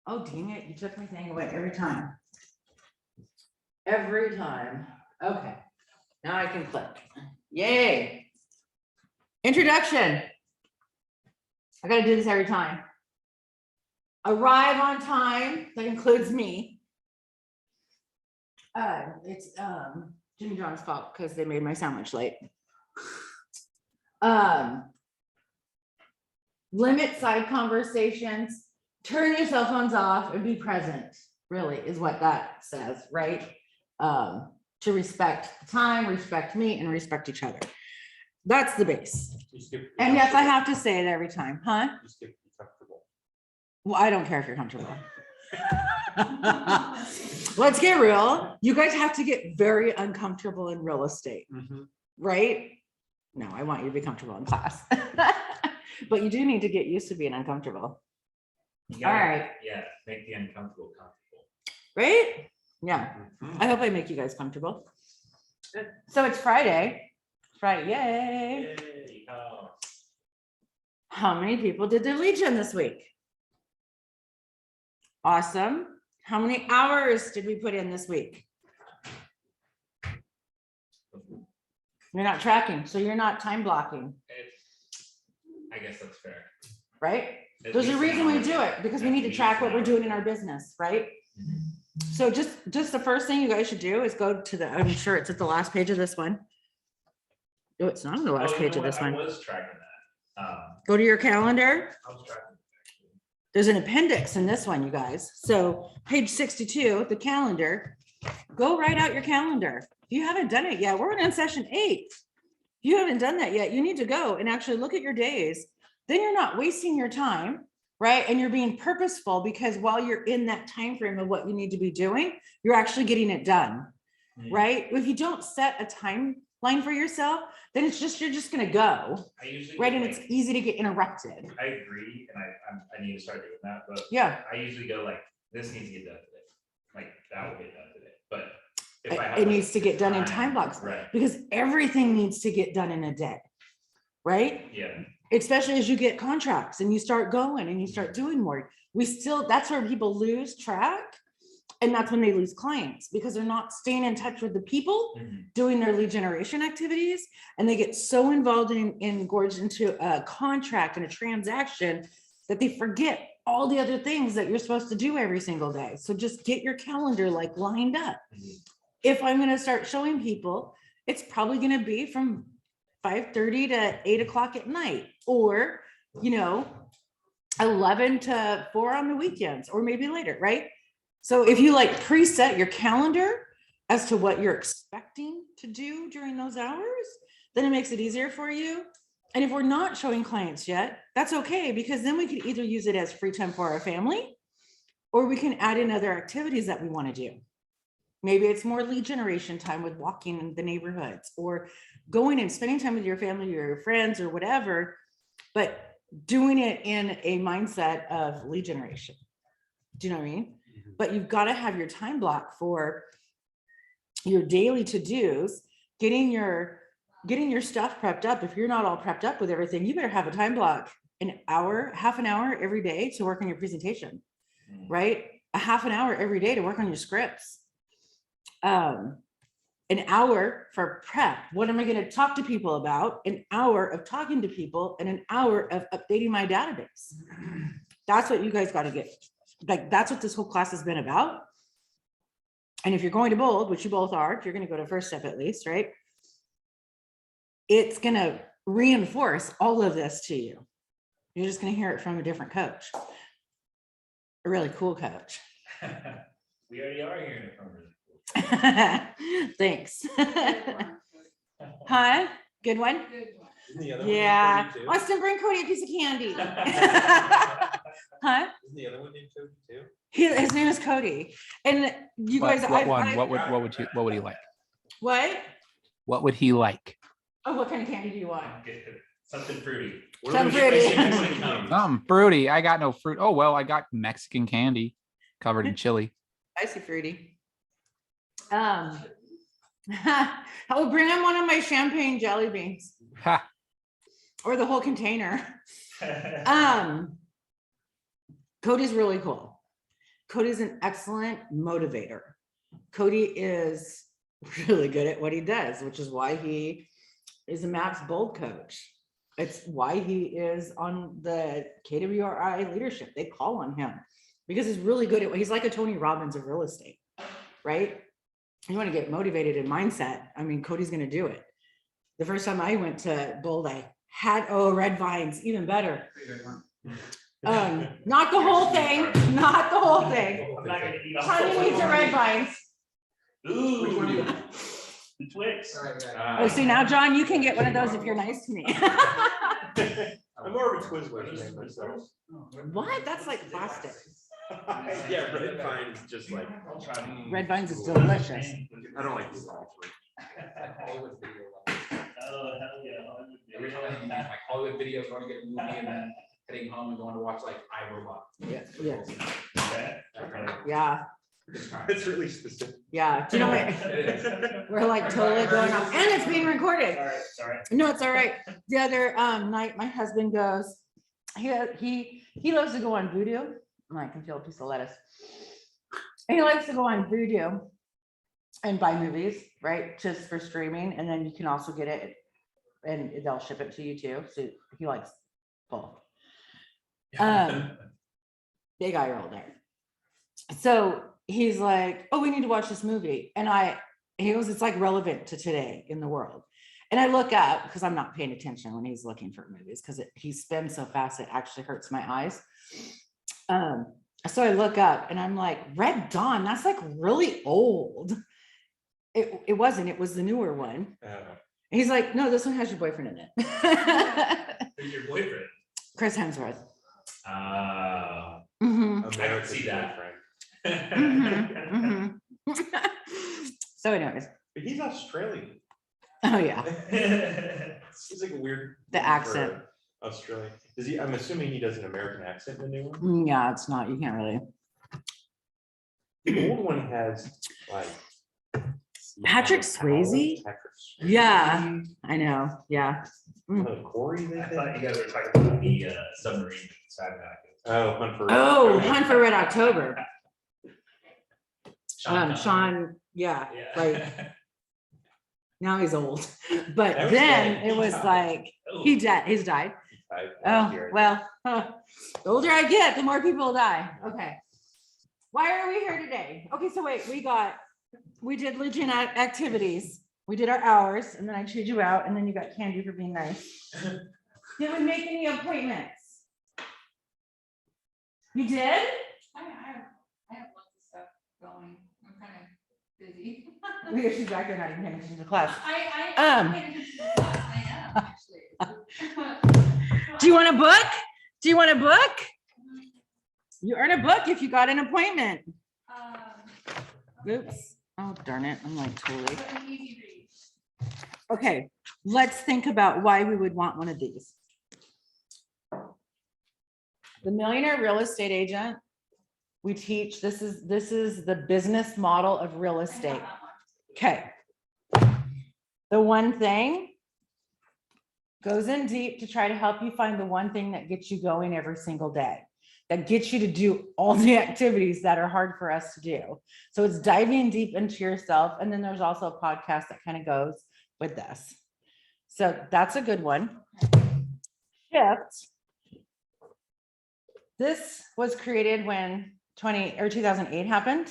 Oh, dang it. You took my thing away every time. Every time. Okay. Now I can click. Yay. Introduction. I got to do this every time. Arrive on time. That includes me. It's Jimmy John's fault because they made my sandwich late. Limit side conversations. Turn your cell phones off and be present. Really is what that says, right? To respect time, respect me, and respect each other. That's the base. And yes, I have to say it every time, huh? Well, I don't care if you're comfortable. Let's get real. You guys have to get very uncomfortable in real estate, right? No, I want you to be comfortable in class. But you do need to get used to being uncomfortable. All right. Yeah, make the uncomfortable comfortable. Right? Yeah. I hope I make you guys comfortable. Good. So it's Friday. Friday, yay. Yay. Oh. How many people did their Legion this week? Awesome. How many hours did we put in this week? You're not tracking, so you're not time blocking. I guess that's fair. Right? There's a reason we do it, because we need to track what we're doing in our business, right? So just the first thing you guys should do is go to the, I'm sure it's at the last page of this one. No, it's not on the last page of this one. I was tracking that. Go to your calendar. I was tracking. There's an appendix in this one, you guys. So page 62, the calendar, go write out your calendar. If you haven't done it yet, we're in session 8. If you haven't done that yet, you need to go and actually look at your days. Then you're not wasting your time, right? And you're being purposeful, because while you're in that time frame of what you need to be doing, you're actually getting it done, right? If you don't set a timeline for yourself, then it's just, you're just gonna go, right? And it's easy to get interrupted. I agree, and I need to start doing that, but yeah, I usually go like, this needs to get done today. Like that will get done today. But if I have it needs to get done in time blocks, right? Because everything needs to get done in a day, right? Yeah. Especially as you get contracts and you start going and you start doing more. That's where people lose track. And that's when they lose clients, because they're not staying in touch with the people doing their lead generation activities. And they get so involved in engorged into a contract and a transaction that they forget all the other things that you're supposed to do every single day. So just get your calendar like lined up. If I'm going to start showing people, it's probably going to be from 5:30 to 8 o'clock at night, or, 11 to 4 on the weekends, or maybe later, right? So if you like preset your calendar as to what you're expecting to do during those hours, then it makes it easier for you. And if we're not showing clients yet, that's okay, because then we could either use it as free time for our family, or we can add in other activities that we want to do. Maybe it's more lead generation time with walking in the neighborhoods, or going and spending time with your family or your friends or whatever, but doing it in a mindset of lead generation. Do you know what I mean? But you've got to have your time block for your daily to-dos, getting your stuff prepped up. If you're not all prepped up with everything, you better have a time block, an hour, half an hour every day to work on your presentation, right? A half an hour every day to work on your scripts. An hour for prep. What am I going to talk to people about? An hour of talking to people, and an hour of updating my database. That's what you guys got to get. Like, that's what this whole class has been about. And if you're going to Bold, which you both are, if you're going to go to First Step at least, right? It's going to reinforce all of this to you. You're just going to hear it from a different coach. A really cool coach. We already are hearing it from her. Thanks. Huh? Good one? Yeah. Austin, bring Cody a piece of candy. Huh? Isn't the other one named Cody too? His name is Cody. And you guys, what would he like? What? What would he like? Oh, what kind of candy do you want? Something fruity. Something fruity. Fruity. I got no fruit. Oh, well, I got Mexican candy covered in chili. Spicy fruity. I will bring him one of my champagne jelly beans. Ha. Or the whole container. Cody's really cool. Cody's an excellent motivator. Cody is really good at what he does, which is why he is a Maps Bold coach. It's why he is on the KWRI leadership. They call on him because he's really good at, he's like a Tony Robbins of real estate, right? You want to get motivated in mindset. I mean, Cody's going to do it. The first time I went to Bold, I had, red vines, even better. Not the whole thing, not the whole thing. I'm not gonna eat all Honey needs a red vines. Ooh. The Twix. Oh, see now, John, you can get one of those if you're nice to me. I'm more of a Twizzler myself. What? That's like plastic. Yeah, red vine is just like, Red vines is delicious. I don't like these actually. Oh, hell yeah. Originally, my Hollywood videos, going to get a movie and then heading home and going to watch like iRobot. Yeah, Okay. yeah, It's really specific. yeah. Do you know what? We're like totally going off, and it's being recorded. Sorry. No, it's all right. The other night, my husband goes, he loves to go on Voodoo. I can feel a piece of lettuce. And he likes to go on Voodoo and buy movies, right? Just for streaming. And then you can also get it and they'll ship it to you too. So he likes both. Big eye roll there. So he's like, oh, we need to watch this movie. And he goes, it's like relevant to today in the world. And I look up because I'm not paying attention when he's looking for movies because he spins so fast it actually hurts my eyes. So I look up and I'm like, Red Dawn, that's like really old. It wasn't, it was the newer one. And he's like, no, this one has your boyfriend in it. Who's your boyfriend? Chris Hemsworth. I Mhm, don't see that. mhm, mhm. So anyways, But he's Australian. oh yeah, He's like a weird. The name accent. for Australian. Does he? I'm assuming he does an American accent in the new one. yeah, it's not, you can't really. The old one has like. Patrick Swayze? Yeah, I know, yeah. Corey. I thought you guys were talking about the submarine side of that. Oh, Hunt for. Oh, Hunt for Red October. Sean. Sean, yeah, Yeah. like now he's old, but That was then dead. it was like, Oh. he's died. Oh, well, the older I get, the more people die. Okay. Why are we here today? Okay, so wait, we did legit activities. We did our hours and then I chewed you out and then you got candy for being nice. Did we make any appointments? You did? I have lots of stuff going. I'm kind of busy. Because she's back there not even paying attention to class. I paid attention to the class. I am actually. Do you want a book? Do you want a book? You earn a book if you got an appointment. Oops. Oh, darn it. I'm like totally. But an easy read. Okay, let's think about why we would want one of these. The Millionaire Real Estate Agent. We teach, this is the business model of real I have estate. that one. Okay. The one thing goes in deep to try to help you find the one thing that gets you going every single day, that gets you to do all the activities that are hard for us to do. So it's diving deep into yourself. And then there's also a podcast that kind of goes with this. So that's a good one. Shift. This was created when 2008 happened.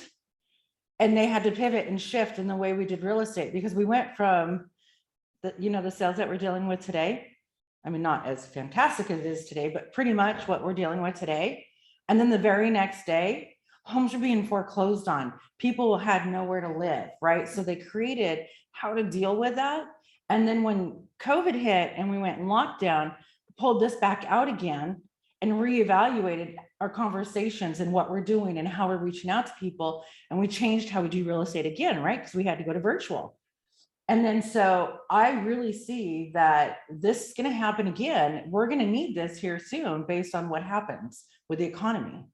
And they had to pivot and shift in the way we did real estate because we went from the sales that we're dealing with today. I mean, not as fantastic as it is today, but pretty much what we're dealing with today. And then the very next day, homes were being foreclosed on. People had nowhere to live, right? So they created how to deal with that. And then when COVID hit and we went in lockdown, pulled this back out again and reevaluated our conversations and what we're doing and how we're reaching out to people. And we changed how we do real estate again, right? Because we had to go to virtual. And then, so I really see that this is going to happen again. We're going to need this here soon based on what happens with the economy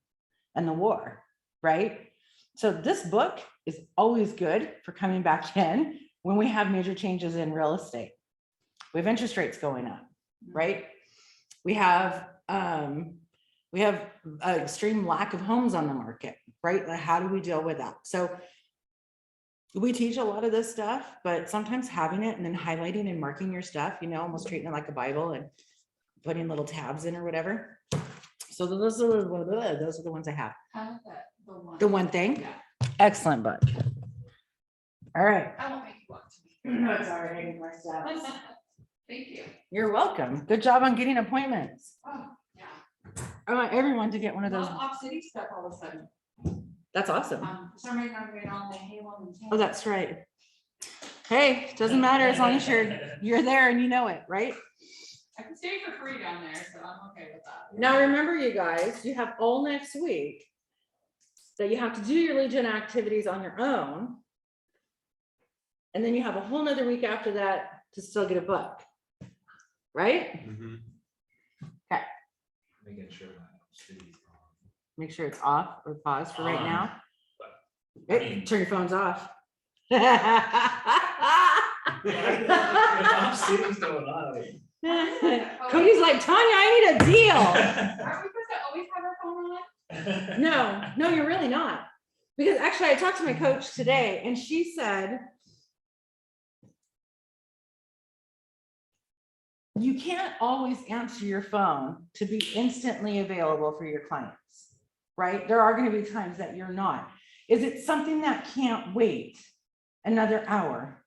and the war, right? So this book is always good for coming back in when we have major changes in real estate. We have interest rates going up, right? We have an extreme lack of homes on the market. right? Like, how do we deal with that? So we teach a lot of this stuff, but sometimes having it and then highlighting and marking your stuff, almost treating it like a Bible and putting little tabs in or whatever. So those are the ones I have. How about that, the one? The one thing. Yeah, Excellent, bud. All right. I won't make you walk to me. No, it's all right. I need my steps. Thank you. You're welcome. Good job on getting appointments. Oh, yeah. I want everyone to get one of those. Off-city stuff all of a sudden. That's awesome. For some reason, I'm getting all the Halo and. Oh, that's right. Hey, doesn't matter as long as you're there and you know it, right? I can stay for free down there, so I'm okay with that. Now, remember, you guys, you have all next week that you have to do your Legion activities on your own. And then you have a whole nother week after that to still get a book. Right? Mhm. Making sure my city's on. Make sure it's off or paused for right On, now. but, I Hey, mean- turn your phones off. I'm sitting still alive. Cody's like, Tanya, I need a deal. Are we supposed to always have our phone on? No, you're really not. Because actually I talked to my coach today and she said, you can't always answer your phone to be instantly available for your clients, right? There are going to be times that you're not. Is it something that can't wait another hour,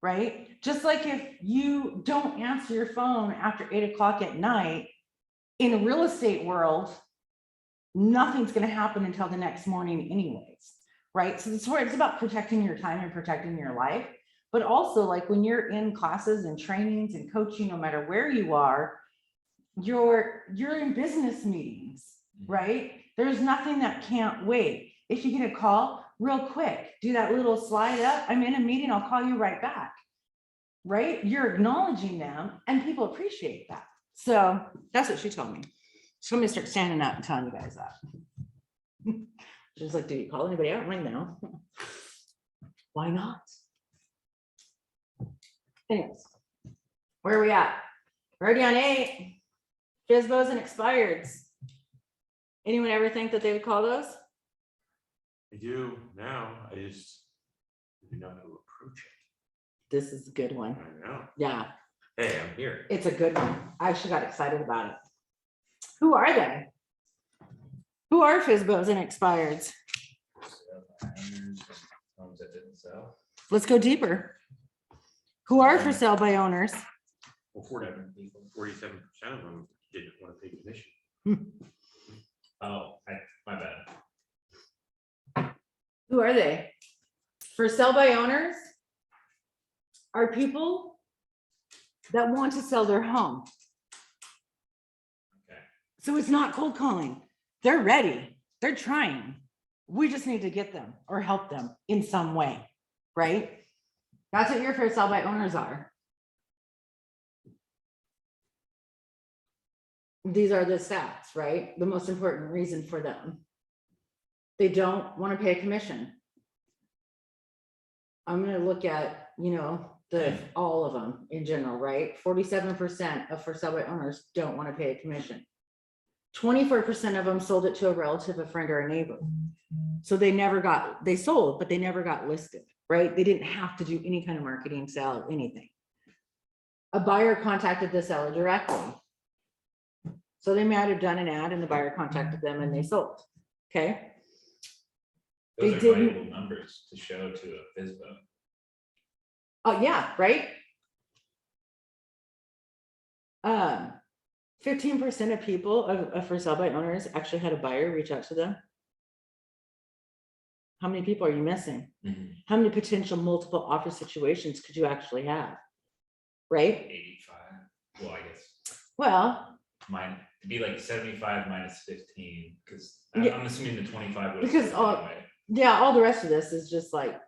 right? Just like if you don't answer your phone after 8 o'clock at night, in the real estate world, nothing's going to happen until the next morning anyways, right? So it's where it's about protecting your time and protecting your life. But also, like when you're in classes and trainings and coaching, no matter where you are, you're in business meetings, right? There's nothing that can't wait. If you get a call, real quick, do that little slide up. I'm in a meeting, I'll call you right back, right? You're acknowledging them and people appreciate that. So that's what she told me. She told me to start standing up and telling you guys that. She was like, do you call anybody out right now? Why not? Anyways, where are we at? We're already on 8. Fsbos and Expireds. Anyone ever think that they would call those? I do now. I just do not know how to approach This is a good one. it. I know. Yeah, Hey, I'm here. it's a good one. I actually got excited about it. Who are they? Who are Fsbos and Expireds? Homes that didn't sell. Let's go deeper. Who are for sale by owners? Well, 47% of them didn't want to pay commission. Oh, my bad. Who are they? For sale by owners are people that want to sell their home. Okay. So it's not cold calling. They're ready. They're trying. We just need to get them or help them in some way, right? That's what your for sale by owners are. These are the stats, right? The most important reason for them. They don't want to pay a commission. I'm going to look at, all of them in general, right? 47% of for sale by owners don't want to pay a commission. 24% of them sold it to a relative, a friend, or a neighbor. So they sold, but they never got listed, right? They didn't have to do any kind of marketing, sale, or anything. A buyer contacted the seller directly. So they might have done an ad and the buyer contacted them and they sold. Okay. Those They are didn't- valuable numbers to show to a Fsbo. Oh, yeah, right. 15% of people of for sale by owners actually had a buyer reach out to them. How many people are you missing? Mhm. How many potential multiple offer situations could you actually have? Right? 85. Well, I guess Well, it'd be like 75 minus 15, because Yeah. I'm assuming the 25 was. Because yeah, all the rest of this is just like,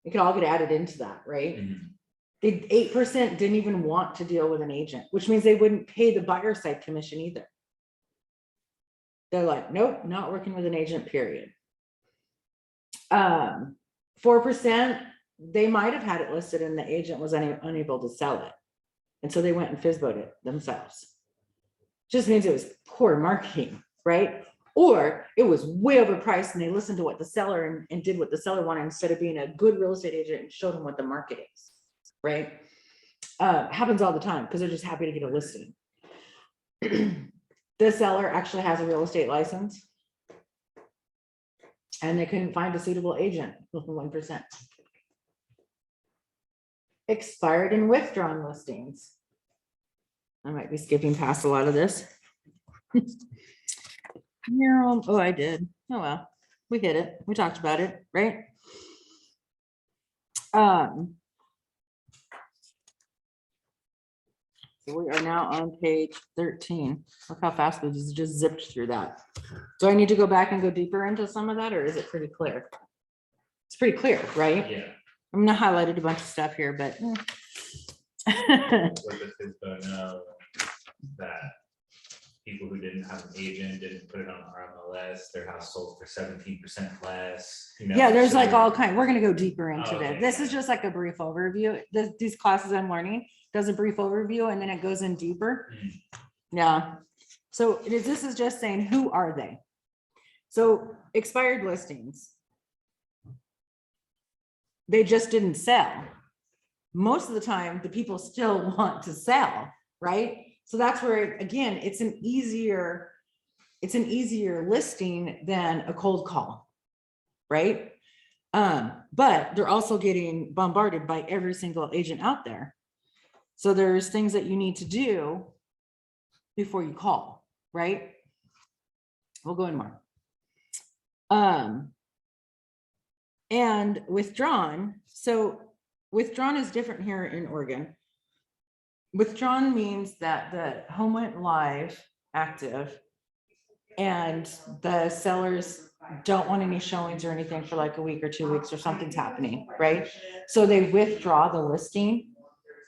it could all get added into that, right? Mhm. The 8% didn't even want to deal with an agent, which means they wouldn't pay the buyer side commission either. They're like, nope, not working with an agent, period. 4%, they might have had it listed and the agent was unable to sell it. And so they went and Fsbo'd it themselves. Just means it was poor marketing, right? Or it was way overpriced and they listened to what the seller and did what the seller wanted instead of being a good real estate agent and showed them what the market is, right? Happens all the time because they're just happy to get a listing. The seller actually has a real estate license and they couldn't find a suitable agent with 1%. Expired and withdrawn listings. I might be skipping past a lot of this. Oh, I did. Oh, well, we hit it. We talked about it, right? So we are now on page 13. Look how fast we just zipped through that. Do I need to go back and go deeper into some of that, or is it pretty clear? It's pretty clear, right? Yeah. I'm gonna highlight a bunch of stuff here, but What does Fsbo know that people who didn't have an agent, didn't put it on RMLS, their house sold for 17% less? You know, yeah, there's so like all kind. We're gonna go deeper into Okay, this. This is yeah. just like a brief overview. These classes I'm learning does a brief overview and then it goes in deeper. Mhm. Yeah. So this is just saying, who are they? So expired listings. They just didn't sell. Most of the time, the people still want to sell, right? So that's where, again, it's an easier listing than a cold call, right? But they're also getting bombarded by every single agent out there. So there's things that you need to do before you call, right? We'll go in more. And withdrawn. So withdrawn is different here in Oregon. Withdrawn means that the home went live, active, and the sellers don't want any showings or anything for like a week or 2 weeks or something's happening, right? So they withdraw the listing.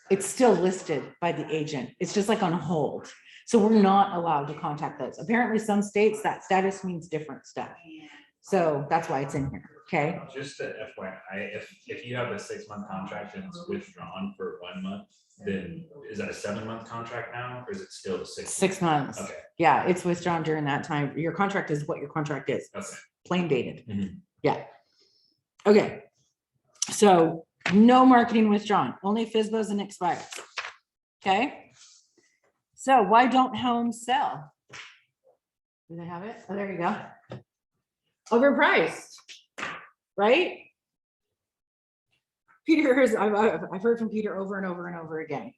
It's still listed by the agent. It's just like on hold. So we're not allowed to contact those. Apparently some states that status means different stuff. So that's why it's in here, okay? Just a FYI, if you have a 6-month contract and it's withdrawn for 1 month, then is that a 7-month contract now, or is it still 6? 6 months. Okay. Yeah, it's withdrawn during that time. Your contract is what your contract is. Okay. Plain dated. Mhm. Yeah. Okay. So no marketing withdrawn, only Fsbos and Expireds. Okay. So why don't homes sell? Do they have it? Oh, there you go. Overpriced, right? I've heard from Peter over and over and over again.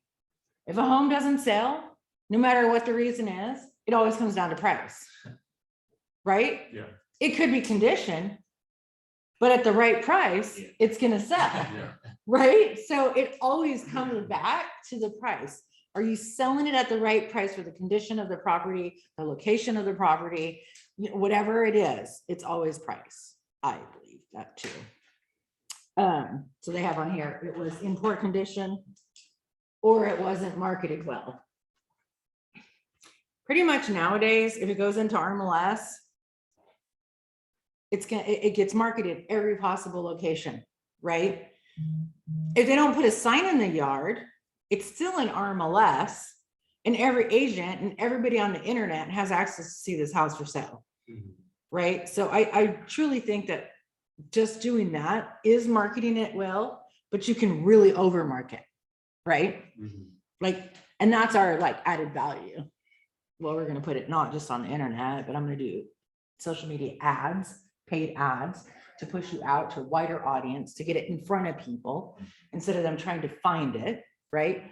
If a home doesn't sell, no matter what the reason is, it always comes down to price, right? Yeah. It could be condition, but at the right price, Yeah. it's gonna sell, Yeah. right? So it always comes back to the price. Are you selling it at the right price for the condition of the property, the location of the property, whatever it is, it's always price. I believe that too. So they have on here, it was in poor condition or it wasn't marketed well. Pretty much nowadays, if it goes into RMLS, it gets marketed every possible location, right? If they don't put a sign in the yard, it's still in RMLS, and every agent and everybody on the internet has access to see this house for sale, right? So I truly think that just doing that is marketing it well, but you can really over market, right? Like, and that's our like added value. Well, we're going to put it not just on the internet, but I'm going to do social media ads, paid ads to push you out to a wider audience, to get it in front of people instead of them trying to find it, right?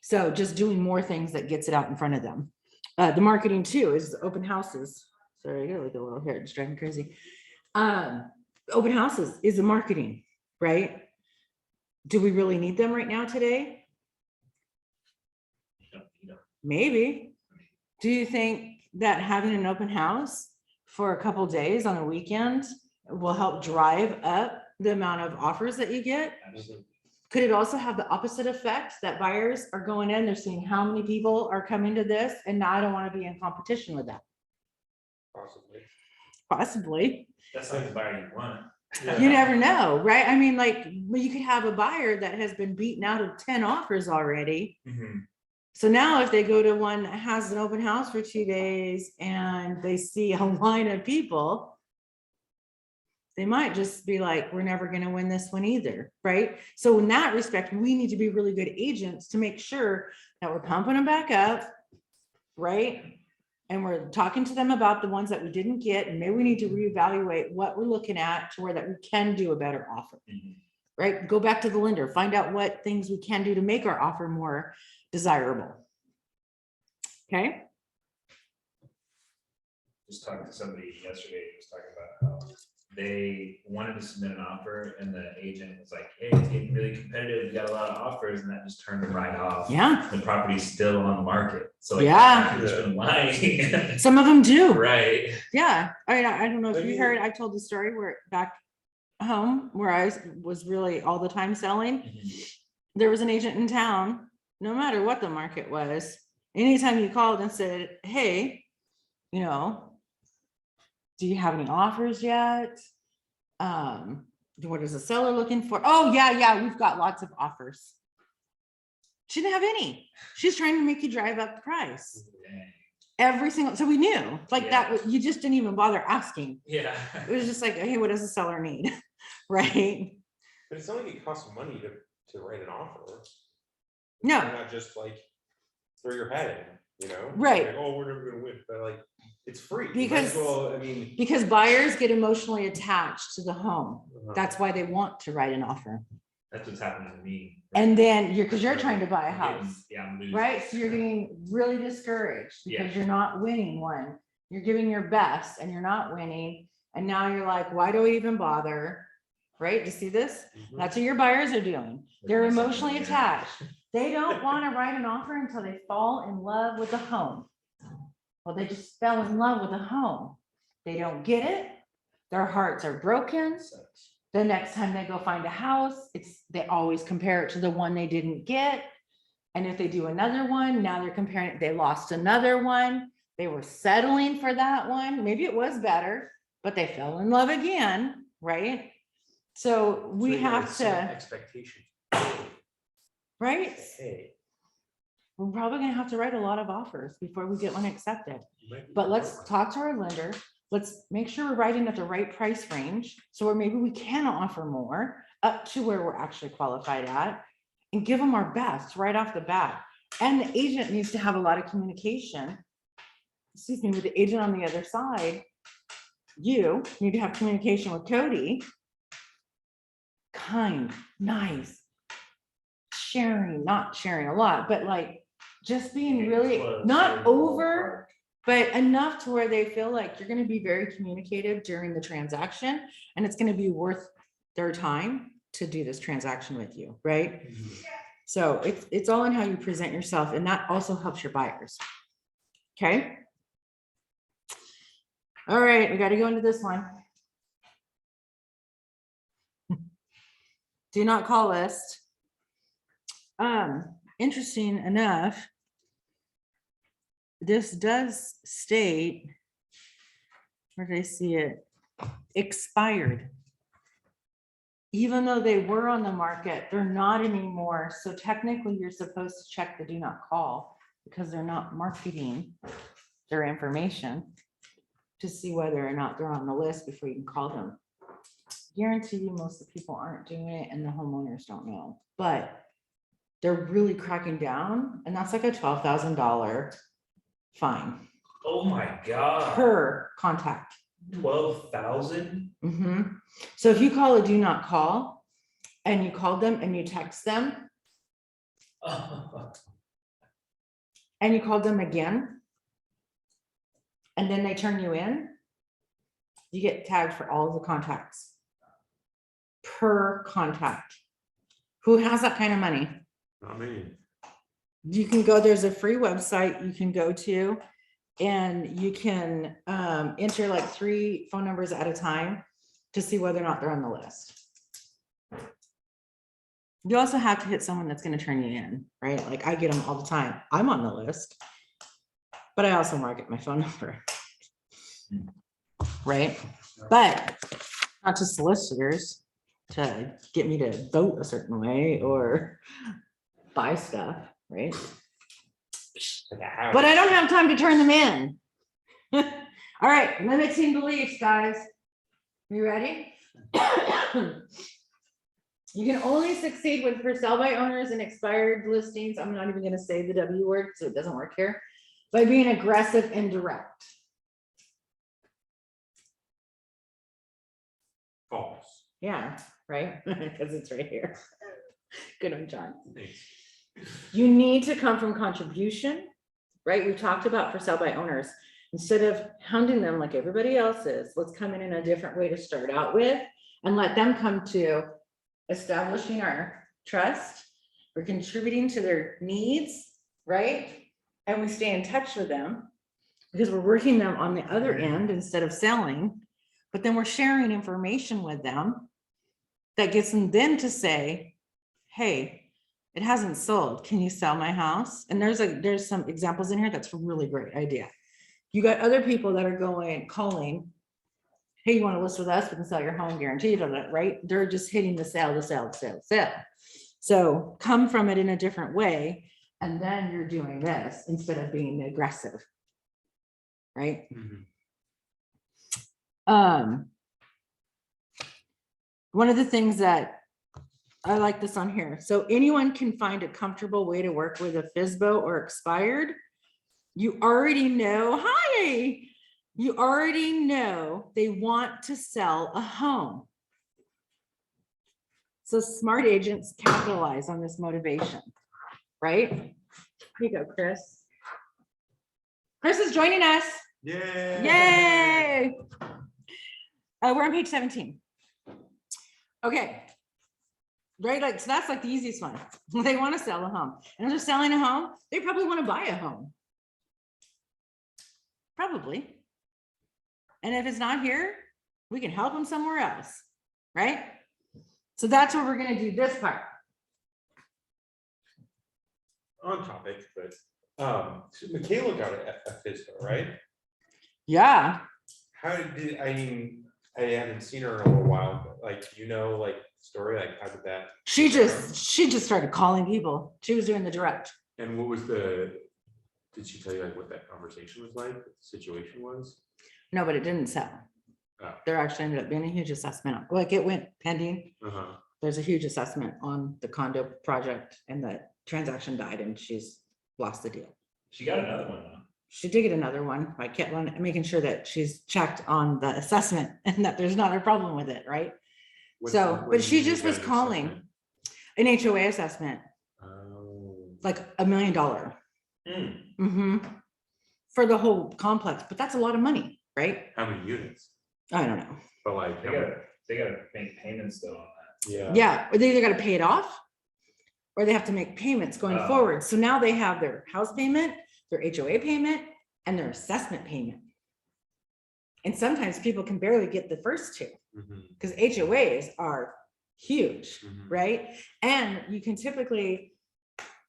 So just doing more things that gets it out in front of them. The marketing too is open houses. Sorry, I got like a little hair, it's driving me crazy. Open houses is the marketing, right? Do we really need them right now today? Maybe. Do you think that having an open house for a couple days on a weekend will help drive up the amount of offers that you get? Absolutely. Could it also have the opposite effect that buyers are going in, they're seeing how many people are coming to this, and now I don't want to be in competition with that? Possibly. Possibly. That's not the buyer you want. You never know, right? I mean, like, well, you could have a buyer that has been beaten out of 10 offers already, Mhm. So now if they go to one that has an open house for 2 days and they see a line of people, they might just be like, we're never going to win this one either, right? So in that respect, we need to be really good agents to make sure that we're pumping them back up, right? And we're talking to them about the ones that we didn't get, and maybe we need to reevaluate what we're looking at to where that we can do a better offer, right? Go back to the lender, find out what things we can do to make our offer more desirable. Okay. Just talking to somebody yesterday, who was talking about how they wanted to submit an offer and the agent was like, hey, it's getting really competitive. We got a lot of offers, and that just turned them right off. Yeah. The property's still on the market. So like, Yeah. they've just been lying. Some of them do. Right. Yeah. I mean, I don't know if you heard, I told the story where back home where I was really all the time selling. There was an agent in town, no matter what the market was, anytime you called and said, hey, you know, do you have any offers yet? What is the seller looking for? Oh, yeah, we've got lots of offers. She didn't have any. She's trying to make you drive up the price. Every single, so we knew like that, you just didn't even bother asking. Yeah. It was just like, hey, what does the seller need? Right? But it's not like it costs money to write an offer. No. You're not just like throw your hat in, you know? Right. Like, oh, we're never gonna win, but like, it's free. Because- I mean. Because buyers get emotionally attached to the home. That's why they want to write an offer. That's what's happening to me. And then because you're trying to buy a I'm getting- house, Yeah, I'm losing. right? So you're getting really discouraged because Yeah. you're not winning one. You're giving your best and you're not winning. And now you're like, why do I even bother? Right? Do you see this? That's what your buyers are doing. They're emotionally attached. They don't want to write an offer until they fall in love with the home. Well, they just fell in love with a home. They don't get it. Their hearts are broken. The next time they go find a house, they always compare it to the one they didn't get. And if they do another one, now they're comparing it, they lost another one. They were settling for that one. Maybe it was better, but they fell in love again, right? So we have to, Expectations. right? Hey. We're probably gonna have to write a lot of offers before we get one accepted. you might be But let's broke. talk to our lender. Let's make sure we're writing at the right price range. So where maybe we can offer more up to where we're actually qualified at and give them our best right off the bat. And the agent needs to have a lot of communication. Excuse me, with the agent on the other side. You need to have communication with Cody. Kind, nice. Sharing, not sharing a lot, but like just being really not over, but enough to where they feel like you're going to be very communicative during the transaction and it's going to be worth their time to do this transaction with you, right? So it's all in how you present yourself, and that also helps your buyers. Okay. All right, we got to go into this one. Do not call list. Interesting enough, this does state, where did I see it? Expired. Even though they were on the market, they're not anymore. So technically you're supposed to check the do not call because they're not marketing their information to see whether or not they're on the list before you can call them. Guarantee you most of the people aren't doing it and the homeowners don't know, but they're really cracking down, and that's like a $12,000 fine Oh my God. per contact. 12,000? Mhm. So if you call a do not call and you called them and you text them and you called them again, and then they turn you in, you get tagged for all of the contacts per contact. Who has that kind of money? Not me. You can go, there's a free website you can go to, and you can enter like 3 phone numbers at a time to see whether or not they're on the list. You also have to hit someone that's going to turn you in, right? Like I get them all the time. I'm on the list, but I also market my phone number, right? But not to solicitors to get me to vote a certain way or buy stuff, right? but I don't have time to turn them in. All right, limiting beliefs, guys. You ready? You can only succeed with for sale by owners and expired listings. I'm not even gonna say the W word, so it doesn't work here. By being aggressive and direct. False. Yeah, right? Because it's right here. Good one, John. Thanks. You need to come from contribution, right? We talked about for sale by owners. Instead of hounding them like everybody else is, let's come in a different way to start out with and let them come to establishing our trust. We're contributing to their needs, right? And we stay in touch with them because we're working them on the other end instead of selling, but then we're sharing information with them that gets them then to say, hey, it hasn't sold. Can you sell my house? And there's some examples in here. That's a really great idea. You got other people that are calling, hey, you want to list with us? We can sell your home guaranteed, right? They're just hitting the sale. So come from it in a different way. And then you're doing this instead of being aggressive, right? One of the things that I like this on here. So anyone can find a comfortable way to work with a Fsbo or expired. You already know, hi, you already know they want to sell a home. So smart agents capitalize on this motivation, right? Here you go, Chris. Chris is joining us. Yay. Yay. We're on page 17. Okay. Right, like, so that's like the easiest one. They want to sell a home. And if they're selling a home, they probably want to buy a home. Probably. And if it's not here, we can help them somewhere else, right? So that's what we're going to do this part. On topic, but so Michaela got a Fsbo, right? Yeah. How did I mean? I haven't seen her in a little while, but like, like story, like how did that? She just started calling people. She was doing the direct. And what was did she tell you like what that conversation was like, what the situation was? No, but it didn't sell. Oh. There actually ended up being a huge assessment. Like it went pending. There's a huge assessment on the condo project and the transaction died and she's lost the deal. She got another one though. She did get another one. I kept on making sure that she's checked on the assessment and that there's not a problem with it, right? But she just was calling an HOA assessment, like $1 million for the whole complex, but that's a lot of money, right? How many units? I don't know. But like They gotta make payments though on that. Yeah, or they either got to pay it off or they have to make payments going forward. So now they have their house payment, their HOA payment, and their assessment payment. And sometimes people can barely get the first two because HOAs are huge, right? And you can typically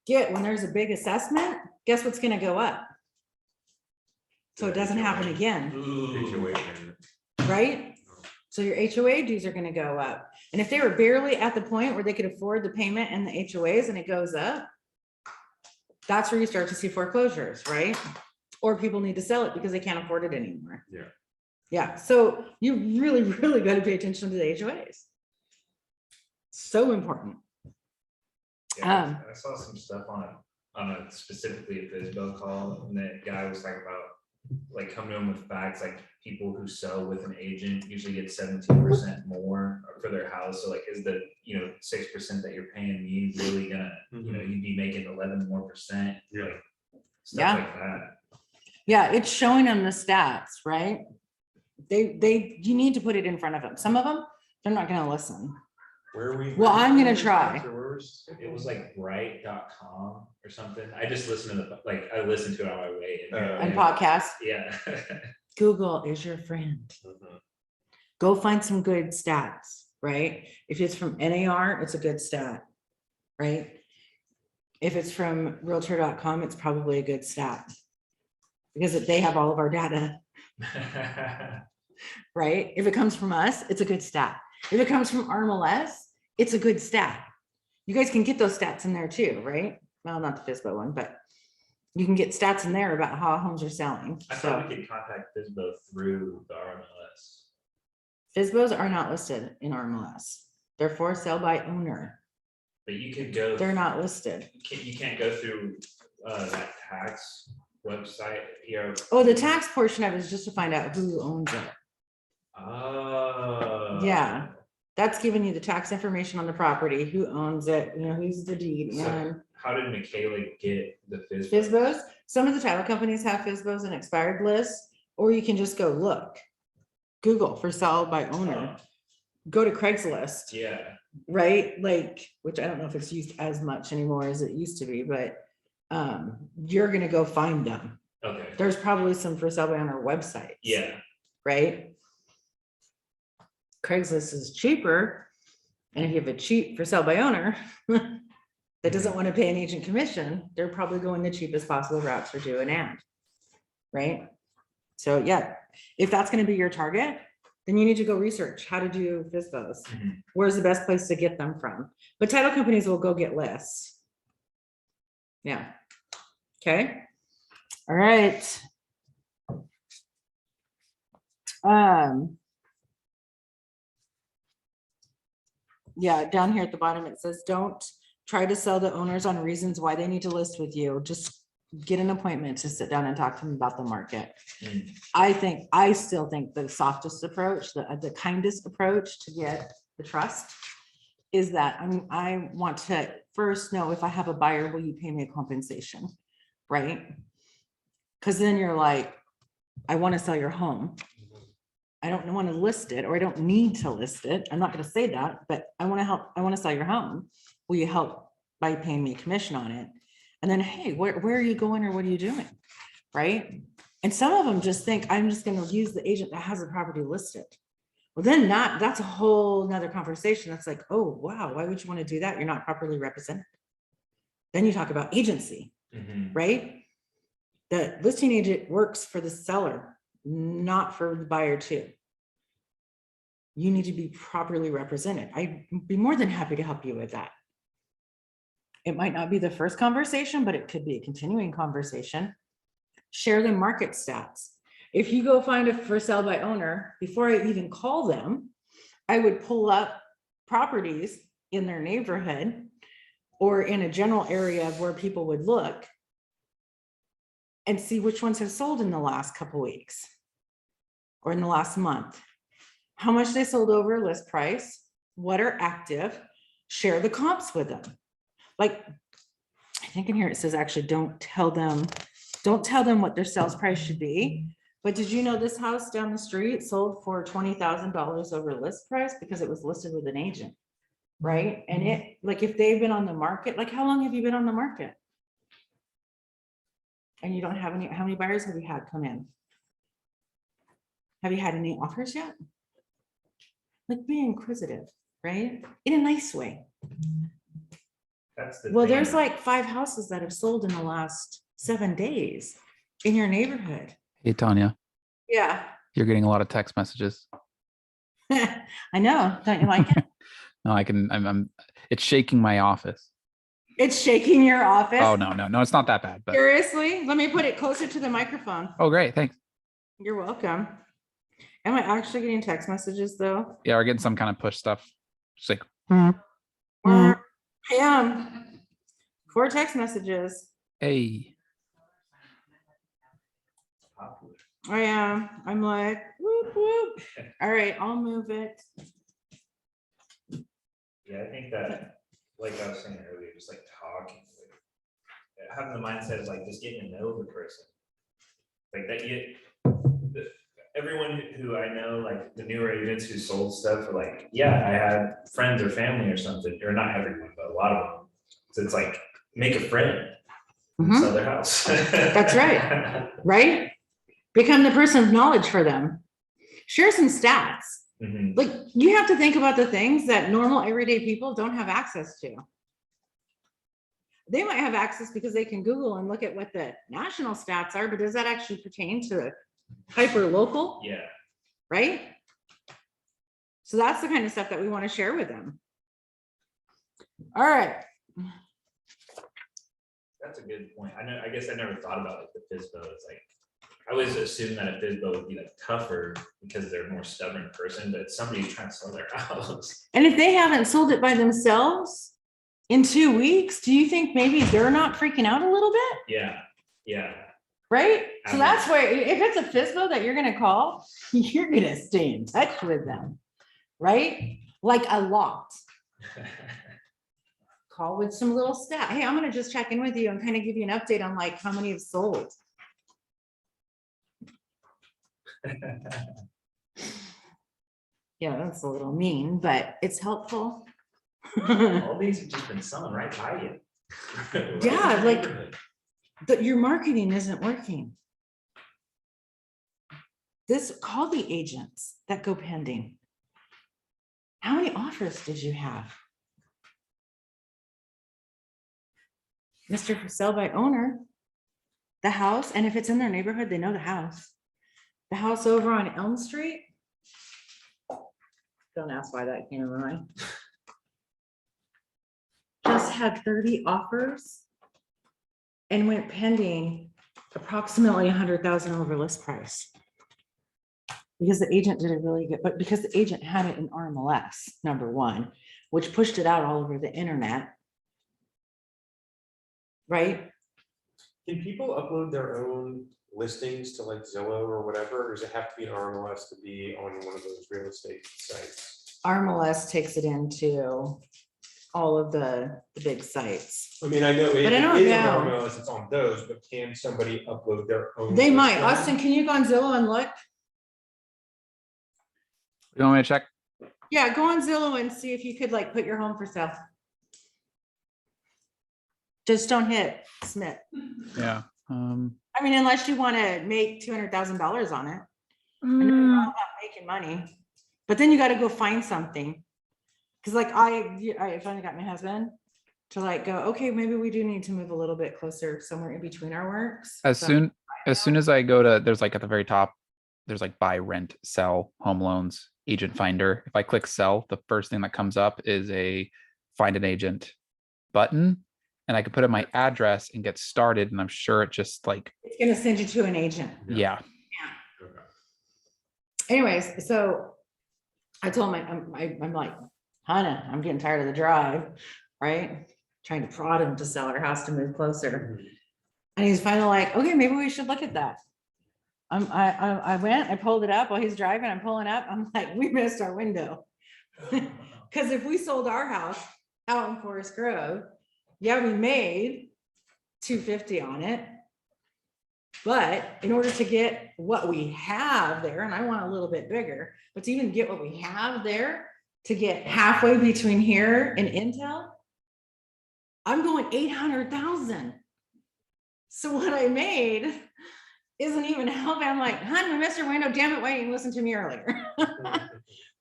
get, when there's a big assessment, guess what's going to go up? So it doesn't happen again, right? So your HOA dues are going to go up. And if they were barely at the point where they could afford the payment and the HOAs and it goes up, that's where you start to see foreclosures, right? Or people need to sell it because they can't afford it anymore. Yeah. So you really, really got to pay attention to the HOAs. So important. Yeah, I saw some stuff on a specifically a Fsbo call, and that guy was talking about like coming in with facts, like people who sell with an agent usually get 17% more for their house. So like, is the 6% that you're paying me really gonna you'd be making 11% more, like stuff like that. Yeah, it's showing them the stats, right? You need to put it in front of them. Some of them, they're not going to listen. Where are we? Well, I'm going to try. It was like right.com or something. I just listened to I listened to it on my way. And podcast. Yeah. Google is your friend. Go find some good stats, right? If it's from NAR, it's a good stat, right? If it's from Realtor.com, it's probably a good stat because they have all of our data, right? If it comes from us, it's a good stat. If it comes from RMLS, it's a good stat. You guys can get those stats in there too, right? Well, not the Fsbo one, but You can get stats in there about how homes are selling. I thought So we could contact Fsbo through the RMLS. Fsbos are not listed in RMLS. They're for sale by owner. But you could go. They're not listed. You can't go through that tax website here. Oh, the tax portion of it is just to find out who owns it. Oh. Yeah. That's giving you the tax information on the property, who owns it, you know, who's the deed, So and how did Michaela get the Fsbo? Fizbos. Some of the title companies have Fizbos and expired lists, or you can just go look. Google for sale by owner. Go to Craigslist, Yeah. right? Like, which I don't know if it's used as much anymore as it used to be, but you're gonna go find them. Okay. There's probably some for sale by owner websites. Yeah. Right? Craigslist is cheaper. And if you have a cheap for sale by owner that doesn't want to pay an agent commission, they're probably going the cheapest possible route to do an ad. Right? So yeah, if that's going to be your target, then you need to go research how to do Fizbos. Mhm. Where's the best place to get them from? But title companies will go get lists. Yeah. Okay. All right. Yeah, down here at the bottom, it says, don't try to sell the owners on reasons why they need to list with you. Just get an appointment to sit down and talk to them about the market. Mm. I still think the softest approach, the kindest approach to get the trust is that I want to first know, if I have a buyer, will you pay me a compensation? Right? Because then you're like, I want to sell your home. I don't want to list it, or I don't need to list it. I'm not going to say that, but I want to help. I want to sell your home. Will you help by paying me a commission on it? And then, hey, where are you going, or what are you doing? Right? And some of them just think, I'm just going to use the agent that has a property listed. Well, then that's a whole nother conversation. That's like, oh, wow, why would you want to do that? You're not properly represented. Then you talk about agency, right? The listing agent works for the seller, not for the buyer too. You need to be properly represented. I'd be more than happy to help you with that. It might not be the first conversation, but it could be a continuing conversation. Share the market stats. If you go find a for sale by owner, before I even call them, I would pull up properties in their neighborhood or in a general area of where people would look and see which ones have sold in the last couple weeks or in the last month, how much they sold over list price, what are active, share the comps with them. Like, I think in here it says, actually, don't tell them what their sales price should be. But did you know this house down the street sold for $20,000 over list price because it was listed with an agent, right? And it, like, if they've been on the market, like, how long have you been on the market? And you don't have any, how many buyers have you had come in? Have you had any offers yet? Like, be inquisitive, right? In a nice way. That's the Well, thing. there's like 5 houses that have sold in the last 7 days in your neighborhood. Hey, Tanya, Yeah. you're getting a lot of text messages. I know. Don't you like it? No, I'm it's shaking my office. It's shaking your office. Oh, no, it's not that bad, but Seriously? Let me put it closer to the microphone. oh, great. Thanks. You're welcome. Am I actually getting text messages though? Yeah, we're getting some kind of push stuff. Just like, I am. 4 text messages. hey, I am. I'm like, whoop, whoop. All right, I'll move it. Yeah, I think that, like I was saying earlier, just like talking, like, having the mindset of like just getting to know the person. Like that, everyone who I know, like the newer agents who sold stuff, are like, yeah, I had friends or family or something, or not everyone, but a lot of them. So it's like, make a friend, sell their house. That's right. Right? Become the person of knowledge for them. Share some stats. Mhm. Like, you have to think about the things that normal everyday people don't have access to. They might have access because they can Google and look at what the national stats are, but does that actually pertain to hyper local? Yeah. Right? So that's the kind of stuff that we want to share with them. All right. That's a good point. I guess I never thought about like the Fsbo. It's like, I always assumed that a Fsbo would be like tougher because they're a more stubborn person, but somebody's trying to sell their house. And if they haven't sold it by themselves in 2 weeks, do you think maybe they're not freaking out a little bit? Yeah. Right? So I mean- that's where, if it's a Fsbo that you're gonna call, you're gonna stay in touch with them, right? Like a lot. Call with some little stat. Hey, I'm gonna just check in with you and kind of give you an update on like how many have sold. Yeah, that's a little mean, but it's helpful. All these have just been selling right by you. Right Yeah, in the like- neighborhood. But your marketing isn't working. Call the agents that go pending. How many offers did you have? Mr. For sale by owner, the house, and if it's in their neighborhood, they know the house. The house over on Elm Street. Don't ask why that came to mind. Just had 30 offers and went pending approximately 100,000 over list price. Because the agent did a really good, but because the agent had it in RMLS, number one, which pushed it out all over the internet. Right? Can people upload their own listings to like Zillow or whatever, or does it have to be an RMLS to be on one of those real estate sites? RMLS takes it into all of the big sites. I mean, I know it But I don't is an know. RMLS, it's on those, but can somebody upload their own? They might. listing? Austin, can you go on Zillow and look? You want me to check? Yeah, go on Zillow and see if you could like put your home for sale. Just don't hit submit. Yeah. I mean, unless you want to make $200,000 on it. I know you're all about making money, but then you got to go find something. Cause like I finally got my husband to like go, okay, maybe we do need to move a little bit closer somewhere in between our works. As So- soon as I go to, there's like at the very top, there's like buy, rent, sell, home loans, agent finder. If I click sell, the first thing that comes up is a find an agent button. And I can put in my address and get started. And I'm sure it just like, It's gonna send you to an agent. yeah. Okay. Anyways, so I told him, I'm like, honey, I'm getting tired of the drive, right? Trying to prod him to sell our house to move closer. And he's finally like, okay, maybe we should look at that. I went, I pulled it up while he's driving, I'm pulling up, I'm like, we missed our window. Cause if we sold our house out in Forest Grove, yeah, we made 250 on it. But in order to get what we have there, and I want a little bit bigger, but to even get what we have there, to get halfway between here and Intel, I'm going 800,000. So what I made isn't even helping. I'm like, honey, we missed your window. Damn it, why didn't you listen to me earlier?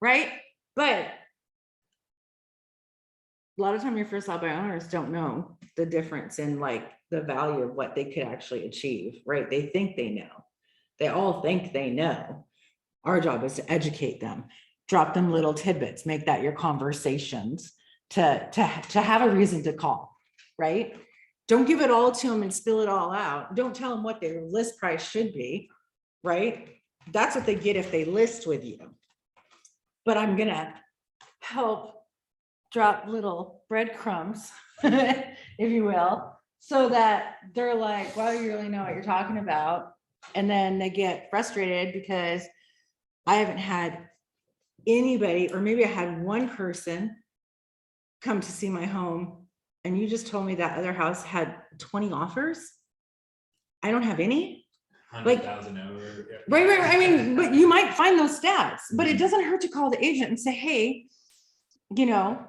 Right? But a lot of time your first sale by owners don't know the difference in like the value of what they could actually achieve, right? They think they know. They all think they know. Our job is to educate them, drop them little tidbits, make that your conversations to have a reason to call, right? Don't give it all to them and spill it all out. Don't tell them what their list price should be, right? That's what they get if they list with you. But I'm gonna help drop little breadcrumbs, if you will, so that they're like, well, you really know what you're talking about. And then they get frustrated because I haven't had anybody, or maybe I had one person come to see my home and you just told me that other house had 20 offers. I don't have any. 100,000 over. Yeah. Right. I mean, but you might find those stats, but it doesn't hurt to call the agent and say, hey, you know,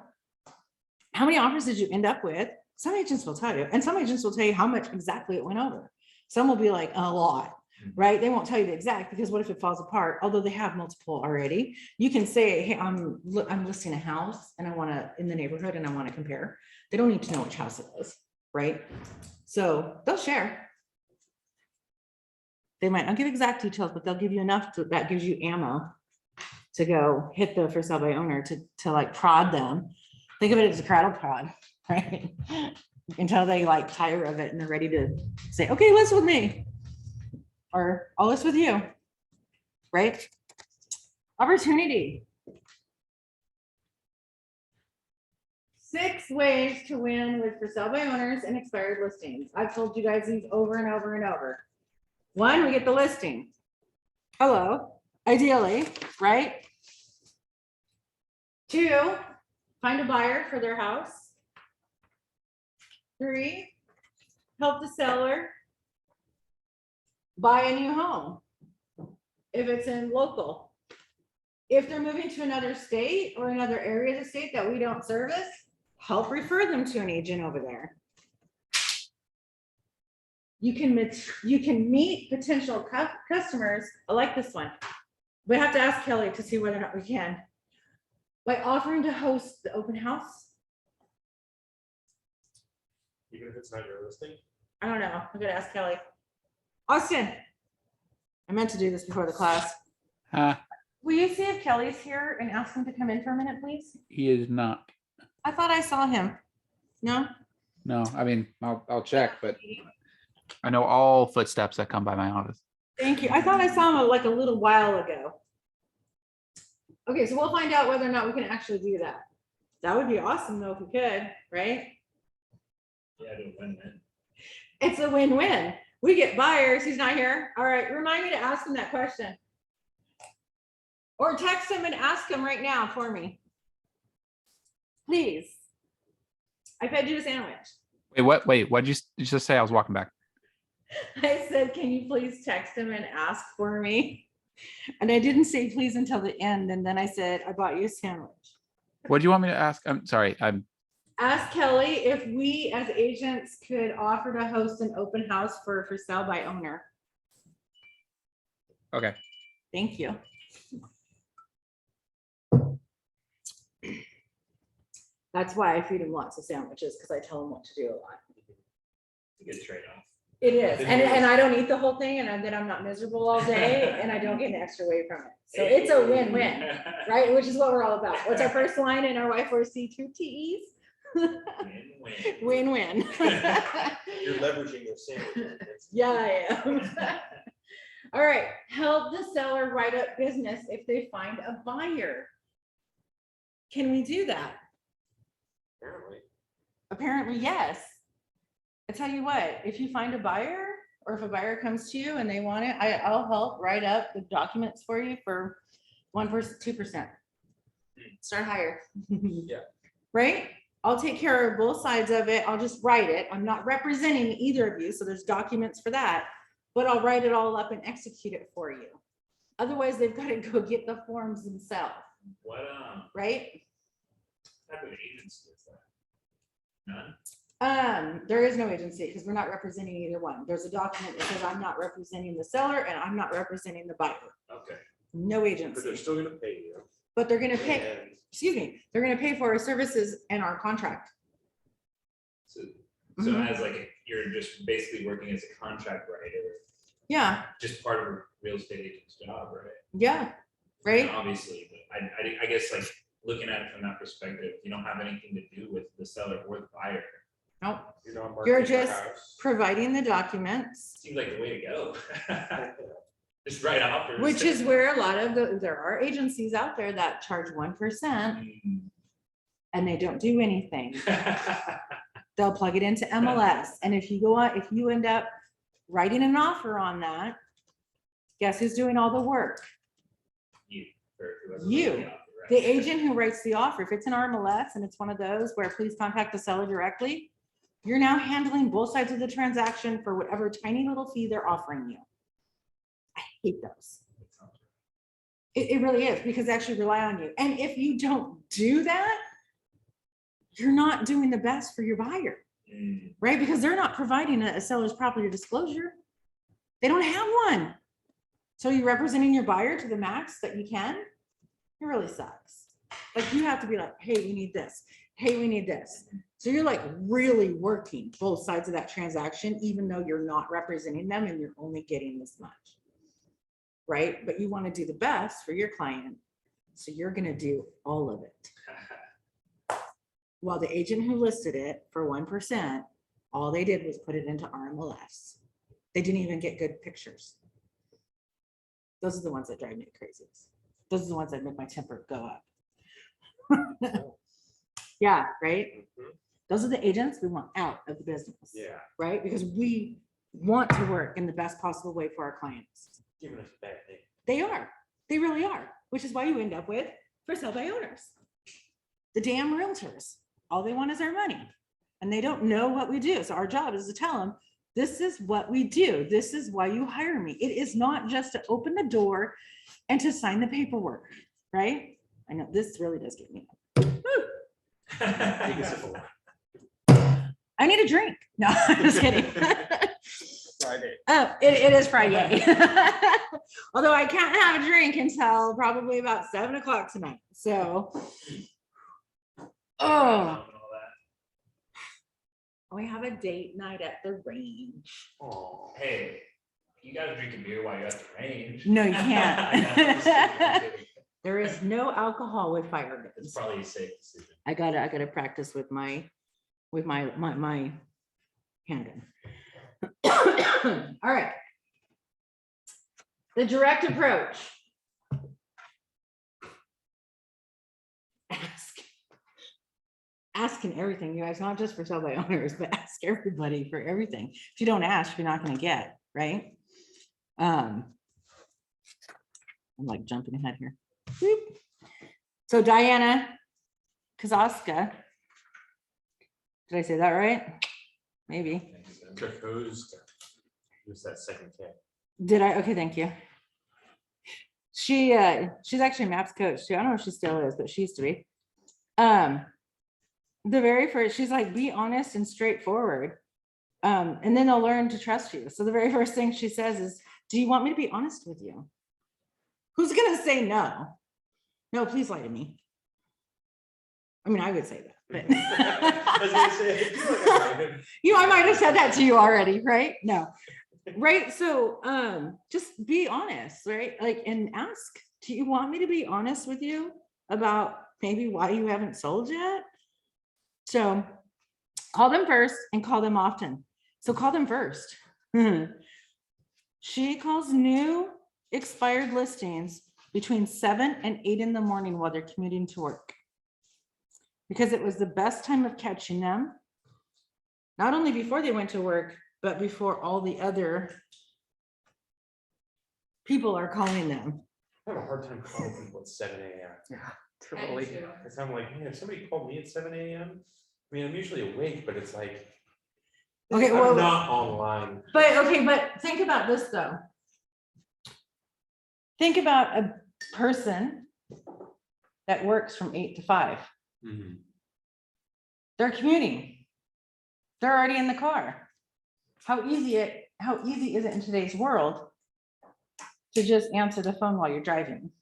how many offers did you end up with? Some agents will tell you, and some agents will tell you how much exactly it went over. Some will be like a lot, right? They won't tell you the exact, because what if it falls apart? Although they have multiple already, you can say, hey, I'm listing a house and I want to in the neighborhood and I want to compare. They don't need to know which house it is, right? So they'll share. They might not give exact details, but they'll give you enough that gives you ammo to go hit the for sale by owner to like prod them. Think of it as a cradle prod, right? until they like tire of it and they're ready to say, okay, list with me. Or I'll list with you. Right? Opportunity. 6 ways to win with for sale by owners and expired listings. I've told you guys these over and over and over. 1, we get the listing. Hello, ideally, right? 2, find a buyer for their house. 3, help the seller buy a new home if it's in local. If they're moving to another state or another area of the state that we don't service, help refer them to an agent over there. You can meet potential customers. I like this one. We have to ask Kelly to see whether or not we can. By offering to host the open house. Even if it's not your listing? I don't know. I'm gonna ask Kelly. Austin, I meant to do this before the class. Will you see if Kelly's here and ask him to come in for a minute, please? He is not. I thought I saw him. No? No, I mean, I'll check, but I know all footsteps that come by my office. Thank you. I thought I saw him like a little while ago. Okay, so we'll find out whether or not we can actually do that. That would be awesome though if we could, right? Yeah, do a win-win. It's a win-win. We get buyers. He's not here. All right, remind me to ask him that question. Or text him and ask him right now for me. Please. I fed you a sandwich. Wait, what did you just say? I was walking back. I said, can you please text him and ask for me? And I didn't say please until the end. And then I said, I bought you a sandwich. What do you want me to ask? I'm sorry. Ask Kelly if we as agents could offer to host an open house for sale by owner. Okay. Thank you. That's why I feed him lots of sandwiches, because I tell him what to do a lot. It's a good trade-off. It is, and I don't eat the whole thing, and then I'm not miserable all day, and I don't get an extra weight from it. So it's a win-win, right? Which is what we're all about. What's our first line in our Y4C 2 TEs? Win-win. You're leveraging your sandwich. Yeah, I am. All right, help the seller write up business if they find a buyer. Can we do that? Apparently. Apparently, yes. I tell you what, if you find a buyer, or if a buyer comes to you and they want it, I'll help write up the documents for you for 1%, 2%. Start higher. Yeah. Right? I'll take care of both sides of it. I'll just write it. I'm not representing either of you, so there's documents for that, but I'll write it all up and execute it for you. Otherwise, they've got to go get the forms themselves. What Right? type of agency is that? None? There is no agency because we're not representing either one. There's a document that says I'm not representing the seller and I'm not representing the buyer. Okay. No But they're agency, still gonna pay you. but they're gonna pay, And excuse me, they're gonna pay for our services and our contract. So Mhm. as like, you're just basically working as a contract writer, Yeah, just part of a real estate agent's job, right? yeah, right? Obviously, but I guess like looking at it from that perspective, you don't have anything to do with the seller or the buyer. Nope, you're not you're marketing your just house. providing the documents, Seems like the way to go. Just write offers. which is where a lot of there are agencies out there that charge 1% and they don't do anything. They'll plug it into MLS. And if you go on, if you end up writing an offer on that, guess who's doing all the work? You. Or whoever You. wrote the offer, right? The agent who writes the offer. If it's an MLS and it's one of those where please contact the seller directly, you're now handling both sides of the transaction for whatever tiny little fee they're offering you. I hate those. It really is because they actually rely on you. And if you don't do that, you're not doing the best for your buyer, right? Because they're not providing a seller's property disclosure. They don't have one. So you're representing your buyer to the max that you can. It really sucks. Like you have to be like, hey, we need this. Hey, we need this. So you're like really working both sides of that transaction, even though you're not representing them and you're only getting this much. Right? But you want to do the best for your client. So you're going to do all of it. While the agent who listed it for 1% All they did was put it into RMLS. They didn't even get good pictures. Those are the ones that drive me crazy. Those are the ones that make my temper go up. Yeah, right? Mhm. Those are the agents we want out of the business. Yeah, Right? Because we want to work in the best possible way for our clients. giving us a bad name. They are. They really are. Which is why you end up with for sale by owners. The damn realtors. All they want is our money. And they don't know what we do. So our job is to tell them, this is what we do. This is why you hire me. It is not just to open the door and to sign the paperwork, right? I know this really does get me. Take a sip of wine. I need a drink. No, I'm just kidding. Friday. Oh, it is Friday. Although I can't have a drink until probably about 7 o'clock tonight. So, oh, we have a date night at the range. Oh, Hey, you gotta drink a beer while you're at the range. No, you I know, I'm just kidding, I'm can't. kidding. There is no alcohol with fire It's guns. probably a safe decision. I gotta practice with my handgun. All right. The direct approach. Asking everything, you guys, not just for sale by owners, but ask everybody for everything. If you don't ask, you're not gonna get, right? I'm like jumping ahead here. Boop. So Diana Kozowska. Did I say that right? Maybe. Who's that second cat? Did I? Okay, thank you. She's actually a MAPS coach too. I don't know if she still is, but she used to be. The very first, she's like, be honest and straightforward. And then they'll learn to trust you. So the very first thing she says is, do you want me to be honest with you? Who's gonna say no? No, please lie to me. I mean, I would say that, but I was gonna say, I feel like I might have- I might have said that to you already, right? No. Right. So just be honest, right? Like, and ask, do you want me to be honest with you about maybe why you haven't sold yet? So call them first and call them often. So call them first. She calls new expired listings between 7 and 8 in the morning while they're commuting to work. Because it was the best time of catching them, not only before they went to work, but before all the other people are calling them. I have a hard time calling people at 7 a.m. Yeah, I do totally. too. Because I'm like, man, if somebody called me at 7 a.m., I mean, I'm usually awake, but it's like, Okay, I'm well, not online. but think about this though. Think about a person that works from 8 to 5. Mhm. They're commuting. They're already in the car. How easy is it in today's world to just answer the phone while you're driving?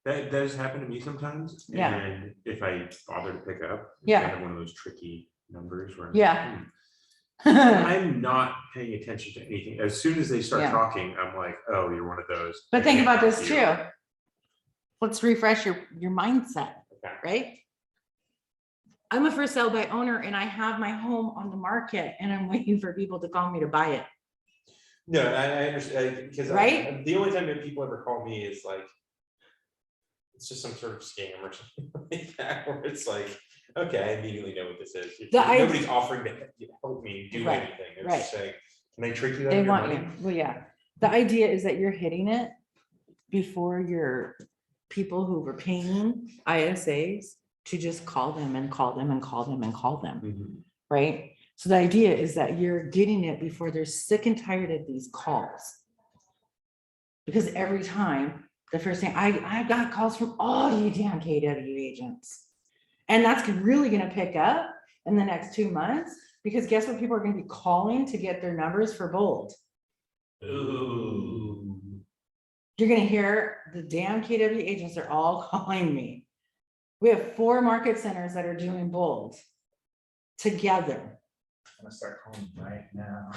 That does happen to me sometimes. Yeah. And if I bother to pick up, Yeah. I have one of those tricky numbers where I'm Yeah. like, I'm not paying attention to anything. As soon as they start Yeah. talking, I'm like, oh, you're one of those. But I think can't about help this you. too. Let's refresh your mindset, Okay. right? I'm a for sale by owner and I have my home on the market and I'm waiting for people to call me to buy it. No, I understand, because Right? the only time that people ever call me is like, it's just some sort of scam or something like that, where it's like, okay, I immediately know what this is. Nobody's offering to help me do Right, anything. They're right. just saying, can I trick you out They of your want money? you. Well, yeah. The idea is that you're hitting it before your people who were paying ISAs to just call them and call them and call them and call them, Mhm. right? So the idea is that you're getting it before they're sick and tired of these calls. Because every time, the first thing, I got calls from all you damn KW agents. And that's really gonna pick up in the next 2 months, because guess what people are gonna be calling to get their numbers for bold? Ooh. You're gonna hear the damn KW agents are all calling me. We have 4 market centers that are doing bold together, I'm gonna start calling right now.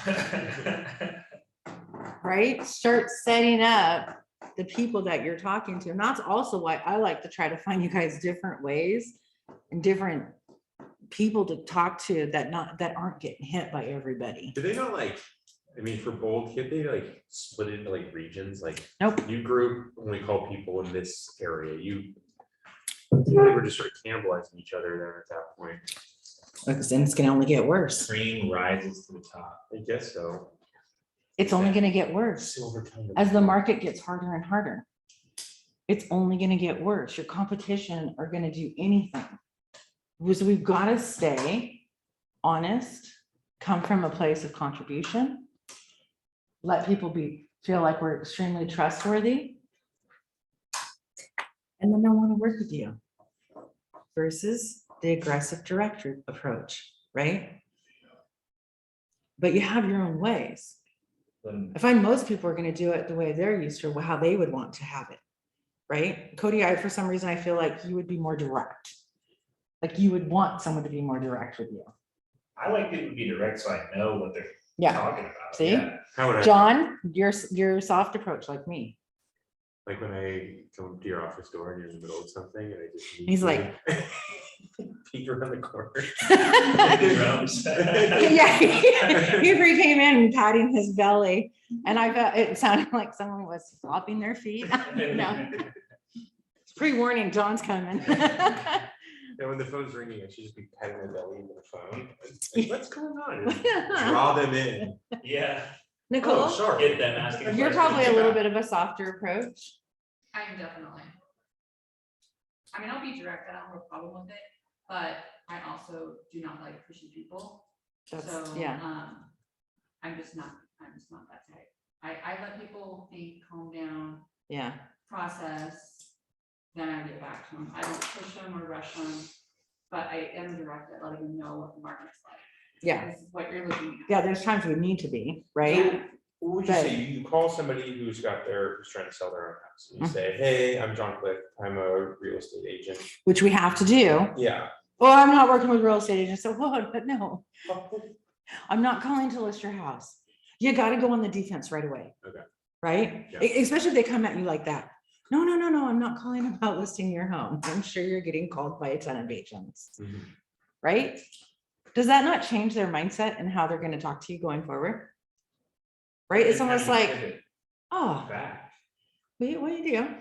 right? Start setting up the people that you're talking to. And that's also why I like to try to find you guys different ways and different people to talk to that aren't getting hit by everybody. Do they not like, I mean, for bold, can't they like split into like regions, like Nope. you group only call people in this area, they were just sort of cannibalizing each other there at that point. And it's gonna only get worse. Cream rises to the top. I guess so. It's only gonna get worse Silver tongue. as the market gets harder and harder. It's only gonna get worse. Your competition are gonna do anything. So we've gotta stay honest, come from a place of contribution. Let people feel like we're extremely trustworthy. And then they'll wanna work with you. Versus the aggressive director approach, right? But you have your own ways. Then I find most people are going to do it the way they're used to, how they would want to have it, right? Cody, for some reason, I feel like you would be more direct. Like you would want someone to be more direct with you. I like people to be direct so I know what they're Yeah. talking about. See? Yeah. How would I, John, your soft approach like me. like when I come to your office door and you're in the middle of something and I just. He's like- Peek around the corner. Drums. Yeah, he came in patting his belly, and I felt it sounded like someone was flopping their feet. No. Pre-warning, John's coming. And when the phone's ringing, I should just be patting my belly into the phone. Like, what's going on? And draw them in. Yeah. Nicole, Oh, sure. Get them asking. you're questions. probably a little bit of a softer approach. I am definitely. I mean, I'll be direct, I don't have a problem with it, but I also do not like pushy people. That's, So, yeah, I'm just not that type. I let people think, calm down, yeah, process, then I get back to them. I don't push them or rush them, but I am direct at letting them know what the market's like. yeah, This is what you're looking at. yeah, there's times we need to be, right? What would you But- say? You call somebody who's trying to sell their own house. And you Mhm. say, hey, I'm John Cliff. I'm a real estate agent. Which we have to do. Yeah. Well, I'm not working with real estate agents, so what? But no, I'm not calling to list your house. You gotta go on the defense right away. Okay. Right? Yeah. Especially if they come at you like that. No, I'm not calling about listing your home. I'm sure you're getting called by a ton of agents, Mhm. right? Does that not change their mindset and how they're gonna talk to you going forward? Right? It's Then how almost do you like, pivot oh, back? what do you do?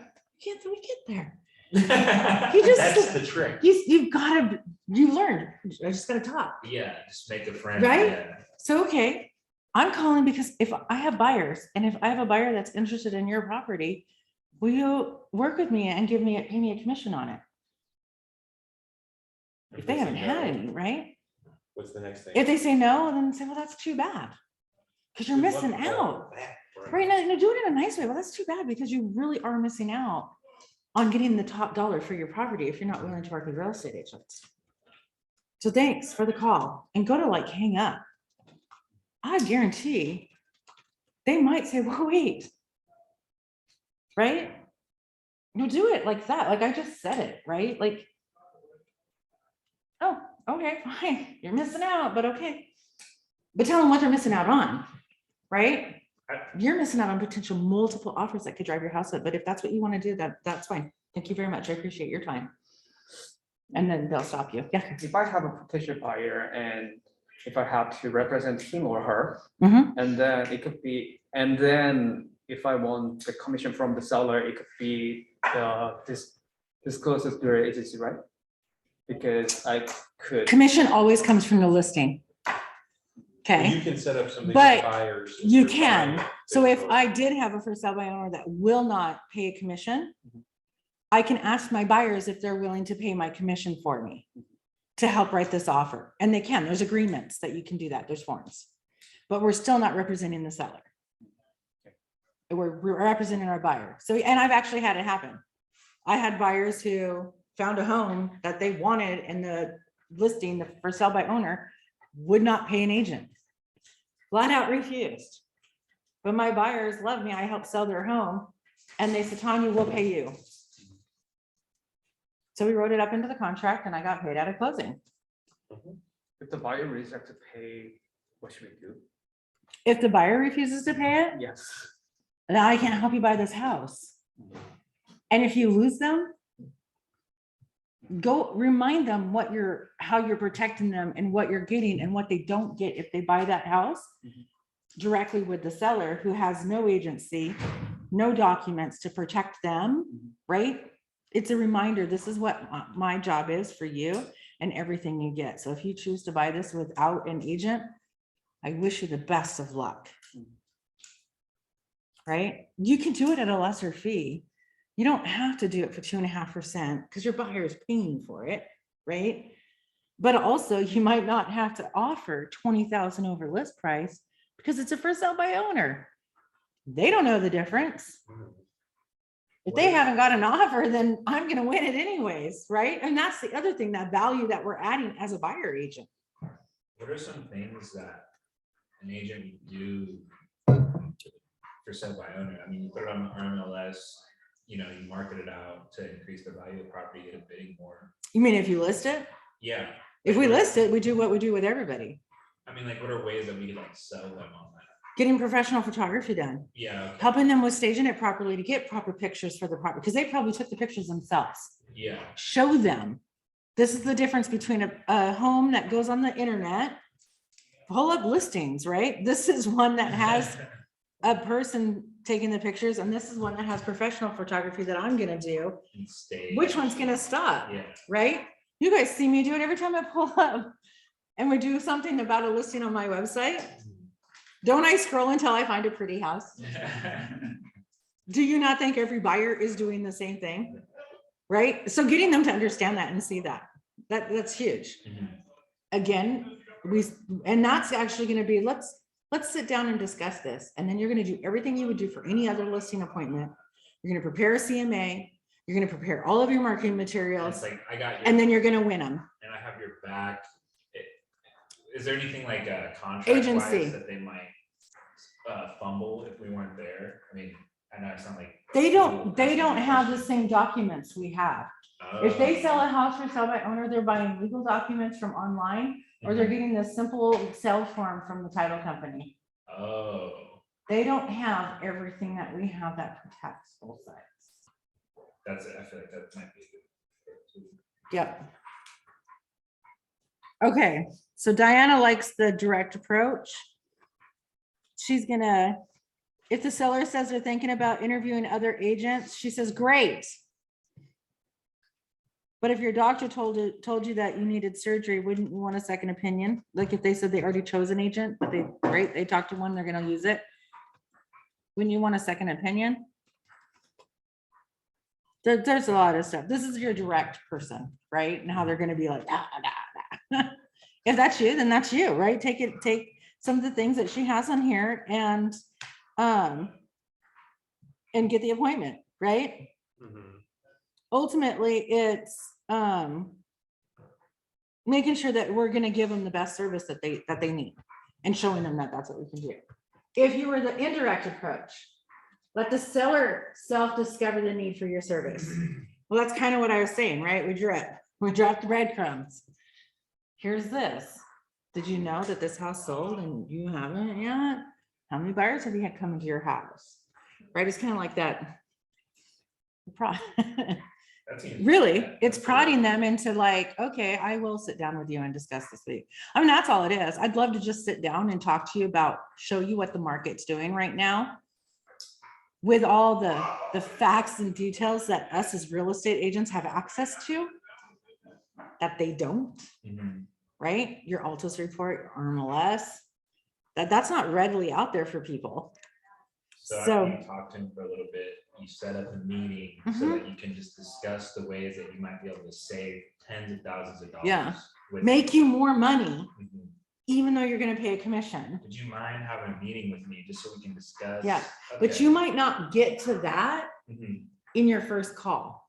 We get there. That's the trick. You learned. I just gotta talk. Yeah, just make a friend. Right? Yeah. So, okay, I'm calling because if I have buyers and if I have a buyer that's interested in your property, will you work with me and pay me a commission on it? If they haven't had any, right? What's the next thing? If they say no, then say, well, that's too bad. Because you're Good luck missing with all out. that, Right now, do it in a nice way. Well, that's too bad because you really are missing out on getting the top dollar for your property if you're not willing to work with real estate agents. So thanks for the call and go to like hang up. I guarantee they might say, well, wait. Right? You do it like that. Like I just said it, right? Like, oh, okay, fine. You're missing out, but okay. But tell them what they're missing out on, right? You're missing out on potential multiple offers that could drive your house up. But if that's what you want to do, that's fine. Thank you very much. I appreciate your time. And then they'll stop you. Yeah. If I have a potential buyer and if I have to represent him or her, Mhm. and then it could be, and then if I want the commission from the seller, it could be this discloses to your agency, right? Because I could. Commission always comes from the listing. Okay. You can set up something But with buyers. if you you're can. buying So if Facebook. I did have a for sale by owner that will not pay a commission, I can ask my buyers if they're willing to pay my commission for me to help write this offer. And they can. There's agreements that you can do that. There's forms. But we're still not representing the seller. We're representing our buyer. So, and I've actually had it happen. I had buyers who found a home that they wanted in the listing, the for sale by owner, would not pay an agent. Flat out refused. But my buyers love me. I helped sell their home and they said, Tanya, we'll pay you. So we wrote it up into the contract and I got paid out of closing. If the buyer really have to pay, what should we do? If the buyer refuses to pay it, Yes. then I can't help you buy this house. And if you lose them, go remind them how you're protecting them and what you're getting and what they don't get if they buy that house Mhm. directly with the seller who has no agency, no documents to protect them, Mhm. right? It's a reminder, this is what my job is for you and everything you get. So if you choose to buy this without an agent, I wish you the best of luck. Right? You can do it at a lesser fee. You don't have to do it for 2.5% because your buyer is paying for it, right? But also you might not have to offer 20,000 over list price because it's a for sale by owner. They don't know the difference. If they haven't got an offer, then I'm gonna win it anyways, right? And that's the other thing, that value that we're adding as a buyer agent. What are some things that an agent would do for sale by owner? I mean, you put it on the RMLS, you market it out to increase the value of the property, get a bidding more. You mean if you list it? Yeah. If we Like, list it, we do what we do with everybody. I mean, like, what are ways that we could like sell them on that? Getting professional photography done. Yeah. Okay. Helping them with staging it properly to get proper pictures for the property, because they probably took the pictures themselves. Yeah. Show them. This is the difference between a home that goes on the internet, pull up listings, right? This is one that has a person taking the pictures, and this is one that has professional photography that I'm gonna do. Which one's gonna stop, Yeah. right? You guys see me do it every time I pull up and we do something about a listing on my website. Don't I scroll until I find a pretty house? Do you not think every buyer is doing the same thing? Right? So getting them to understand that and see that's huge. Mhm. Again, and that's actually gonna be, let's sit down and discuss this. And then you're gonna do everything you would do for any other listing appointment. You're gonna prepare a CMA, you're gonna prepare all of your marketing It's materials, like, I got you. and then you're gonna win them. And I have your back. Is there anything like a contract Agency. wise that they might fumble if we weren't there? I mean, I know it's not like. They don't have the same documents we have. If they sell a house for sale by owner, they're buying legal documents from online, or they're getting this simple sales form from the title company. Oh, They don't have everything that we have that protects both sides. that's it. I feel like that might be good. Yep. Okay, so Diana likes the direct approach. She's gonna, if the seller says they're thinking about interviewing other agents, she says, great. But if your doctor told you that you needed surgery, wouldn't you want a second opinion? Like if they said they already chose an agent, but they talked to one, they're gonna use it. Wouldn't you want a second opinion? There's a lot of stuff. This is your direct person, right? And how they're gonna be like, if that's you, then that's you, right? Take some of the things that she has on here and get the appointment, right? Mhm. Ultimately, it's making sure that we're gonna give them the best service that they need and showing them that that's what we can do. If you were the indirect approach, let the seller self-discover the need for your service. Well, that's kind of what I was saying, right? We dropped the breadcrumbs. Here's this. Did you know that this house sold and you haven't yet? How many buyers have you had come into your house? Right? It's kind of like that. Really, it's prodding them into like, okay, I will sit down with you and discuss this with you. I mean, that's all it is. I'd love to just sit down and talk to you about, show you what the market's doing right now with all the facts and details that us as real estate agents have access to that they don't, right? Your Altus report, your RMLS, that's not readily out there for people. So after you talk to him for a little bit, you set up a meeting so that you can just discuss the ways that you might be able to save tens of thousands of dollars. Yeah. with- Make you more money, Mhm. even though you're gonna pay a commission. Would you mind having a meeting with me just so we can discuss? Yeah, but Okay. you might not get to that Mhm. in your first call,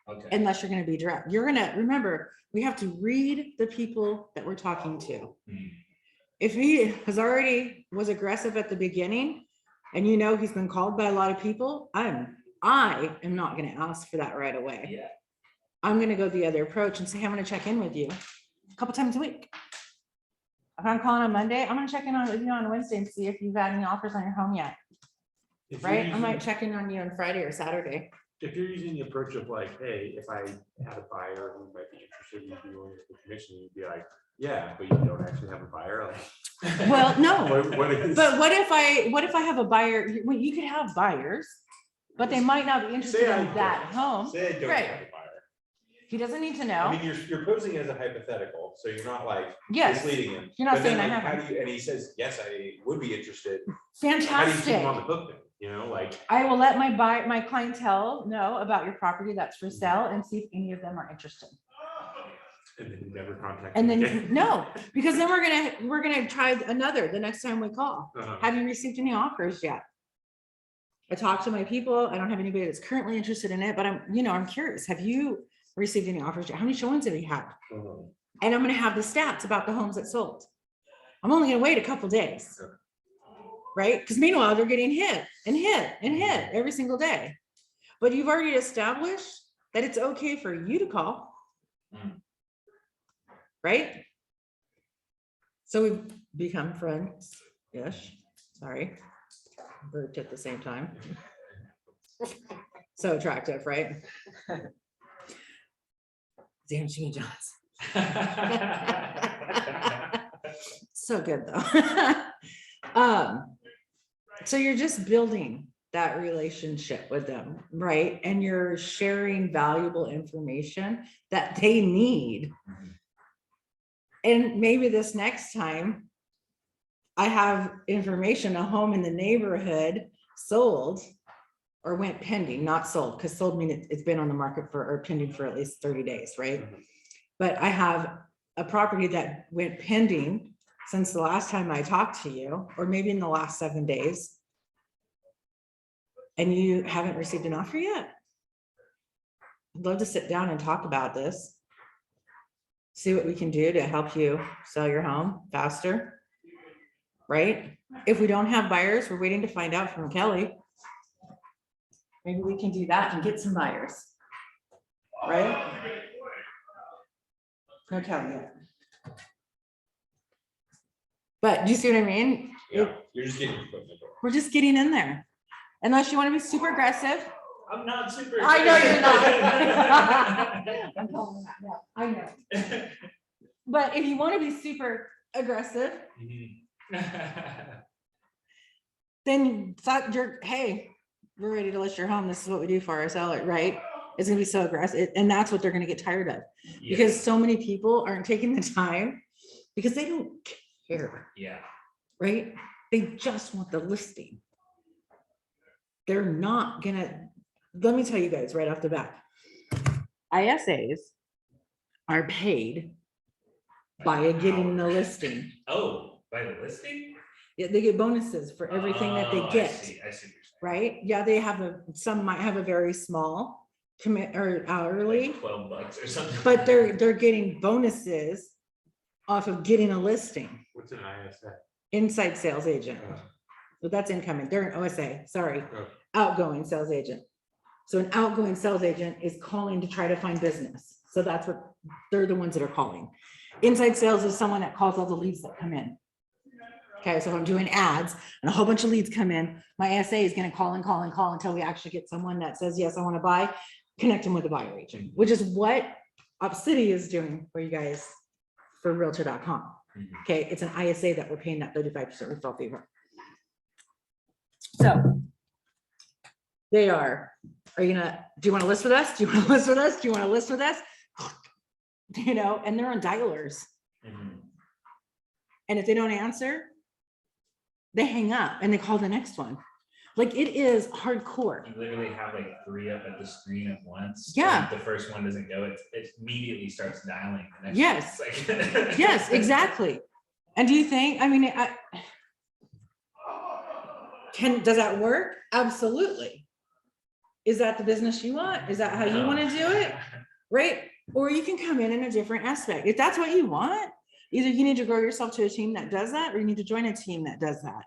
Okay. unless you're gonna be direct. You're gonna, remember, we have to read the people that we're talking to. Mhm. If he was aggressive at the beginning, and you know he's been called by a lot of people, I am not gonna ask for that right away. Yeah. I'm gonna go the other approach and say, I'm gonna check in with you a couple times a week. If I'm calling on Monday, I'm gonna check in with you on Wednesday and see if you've had any offers on your home yet, If you're right? I might using- check in on you on Friday or Saturday. if you're using the approach of like, hey, if I had a buyer who might be interested in doing the commission, you'd be like, yeah, but you don't actually have a buyer. Like, Well, no, what is? but what if I have a buyer, well, you could have buyers, but they might not be interested Say I in that don't. home. Say I don't Right. have a buyer. He doesn't need to I know. mean, you're posing as a hypothetical, so you're not like Yes, misleading him. you're not But then, saying I like, haven't. how do you, and he says, yes, I would be interested. How do you keep Fantastic. him on the hook then? You know, like, I will let my clientele know about your property that's for sale and see if any of them are interested. and then you never contact. And him then, again. no, because then we're gonna try another the next time we call. Uh-huh. Have you received any offers yet? I talked to my people. I don't have anybody that's currently interested in it, but I'm curious. Have you received any offers yet? How many showings have you had? Uh-huh. And I'm gonna have the stats about the homes that sold. I'm only gonna wait a couple days. Sure. Right? Because meanwhile, they're getting hit and hit and hit every single day. But you've already established that it's okay for you to call. Right? So we've become friends-ish. Sorry. Burped at the same time. So attractive, right? Damn Jimmy Johns. So good though. So you're just building that relationship with them, right? And you're sharing valuable information that they need. And maybe this next time I have information, a home in the neighborhood sold or went pending, not sold, because sold means it's been on the market for or pending for at least 30 days, right? But I have a property that went pending since the last time I talked to you, or maybe in the last 7 days. And you haven't received an offer yet. I'd love to sit down and talk about this. See what we can do to help you sell your home faster. Right? If we don't have buyers, we're waiting to find out from Kelly. Maybe we can do that and get some buyers. Right? No Kelly yet. But do you see what I mean? Yeah, you're just getting your foot in the door. We're just getting in there. Unless you want to be super aggressive. I'm not super. I know you're not. I'm calling that now. I know. But if you want to be super aggressive, then thought hey, we're ready to list your home. This is what we do for our seller, right? It's gonna be so aggressive. And that's what they're gonna get tired of. Because so many people aren't taking the time because they don't care. Yeah. Right? They just want the listing. They're not gonna, let me tell you guys right off the bat. ISAs are paid by getting the listing. Oh, by the listing? Yeah, they get bonuses for everything that they Oh, get, I see what you're saying. right? Yeah, they have some might have a very small commit or hourly, Like $12 or something. but they're getting bonuses off of getting a listing. What's an ISA? Inside sales agent. But that's incoming. They're an OSA, sorry. Oh. Outgoing sales agent. So an outgoing sales agent is calling to try to find business. So that's what, they're the ones that are calling. Inside sales is someone that calls all the leads that come in. Okay, so if I'm doing ads and a whole bunch of leads come in, my SA is gonna call and call and call until we actually get someone that says, yes, I wanna buy, connect them with a buyer agent, which is what City is doing for you guys for Realtor.com. Okay, it's an ISA that we're paying that 35% referral fee for. So they are you gonna, do you want to list with us? Do you want to list with us? Do you want to list with us? You know, and they're on dialers. And if they don't answer, they hang up and they call the next one. Like it is hardcore. You literally have like 3 up at the screen at once. Yeah. If the first one doesn't go, it immediately starts dialing. The next Yes. one. It's like- Yes, exactly. And do you think, I mean, does that work? Absolutely. Is that the business you want? Is that how you want to do it? Right? Or you can come in a different aspect. If that's what you want, either you need to grow yourself to a team that does that, or you need to join a team that does that.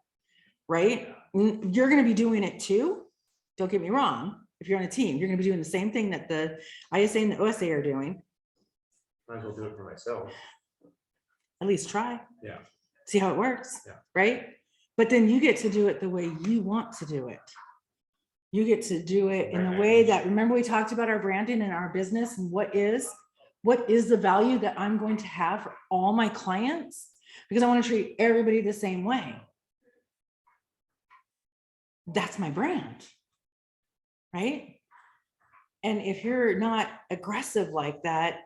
Right? You're going to be doing it too. Don't get me wrong. If you're on a team, you're going to be doing the same thing that the ISA and the OSA are doing. Might as well do it for myself. At least try. Yeah. See how it works. Yeah. Right? But then you get to do it the way you want to do it. You get to do it in the way that, remember we talked about our branding and our business and what is the value that I'm going to have for all my clients? Because I want to treat everybody the same way. That's my brand, right? And if you're not aggressive like that,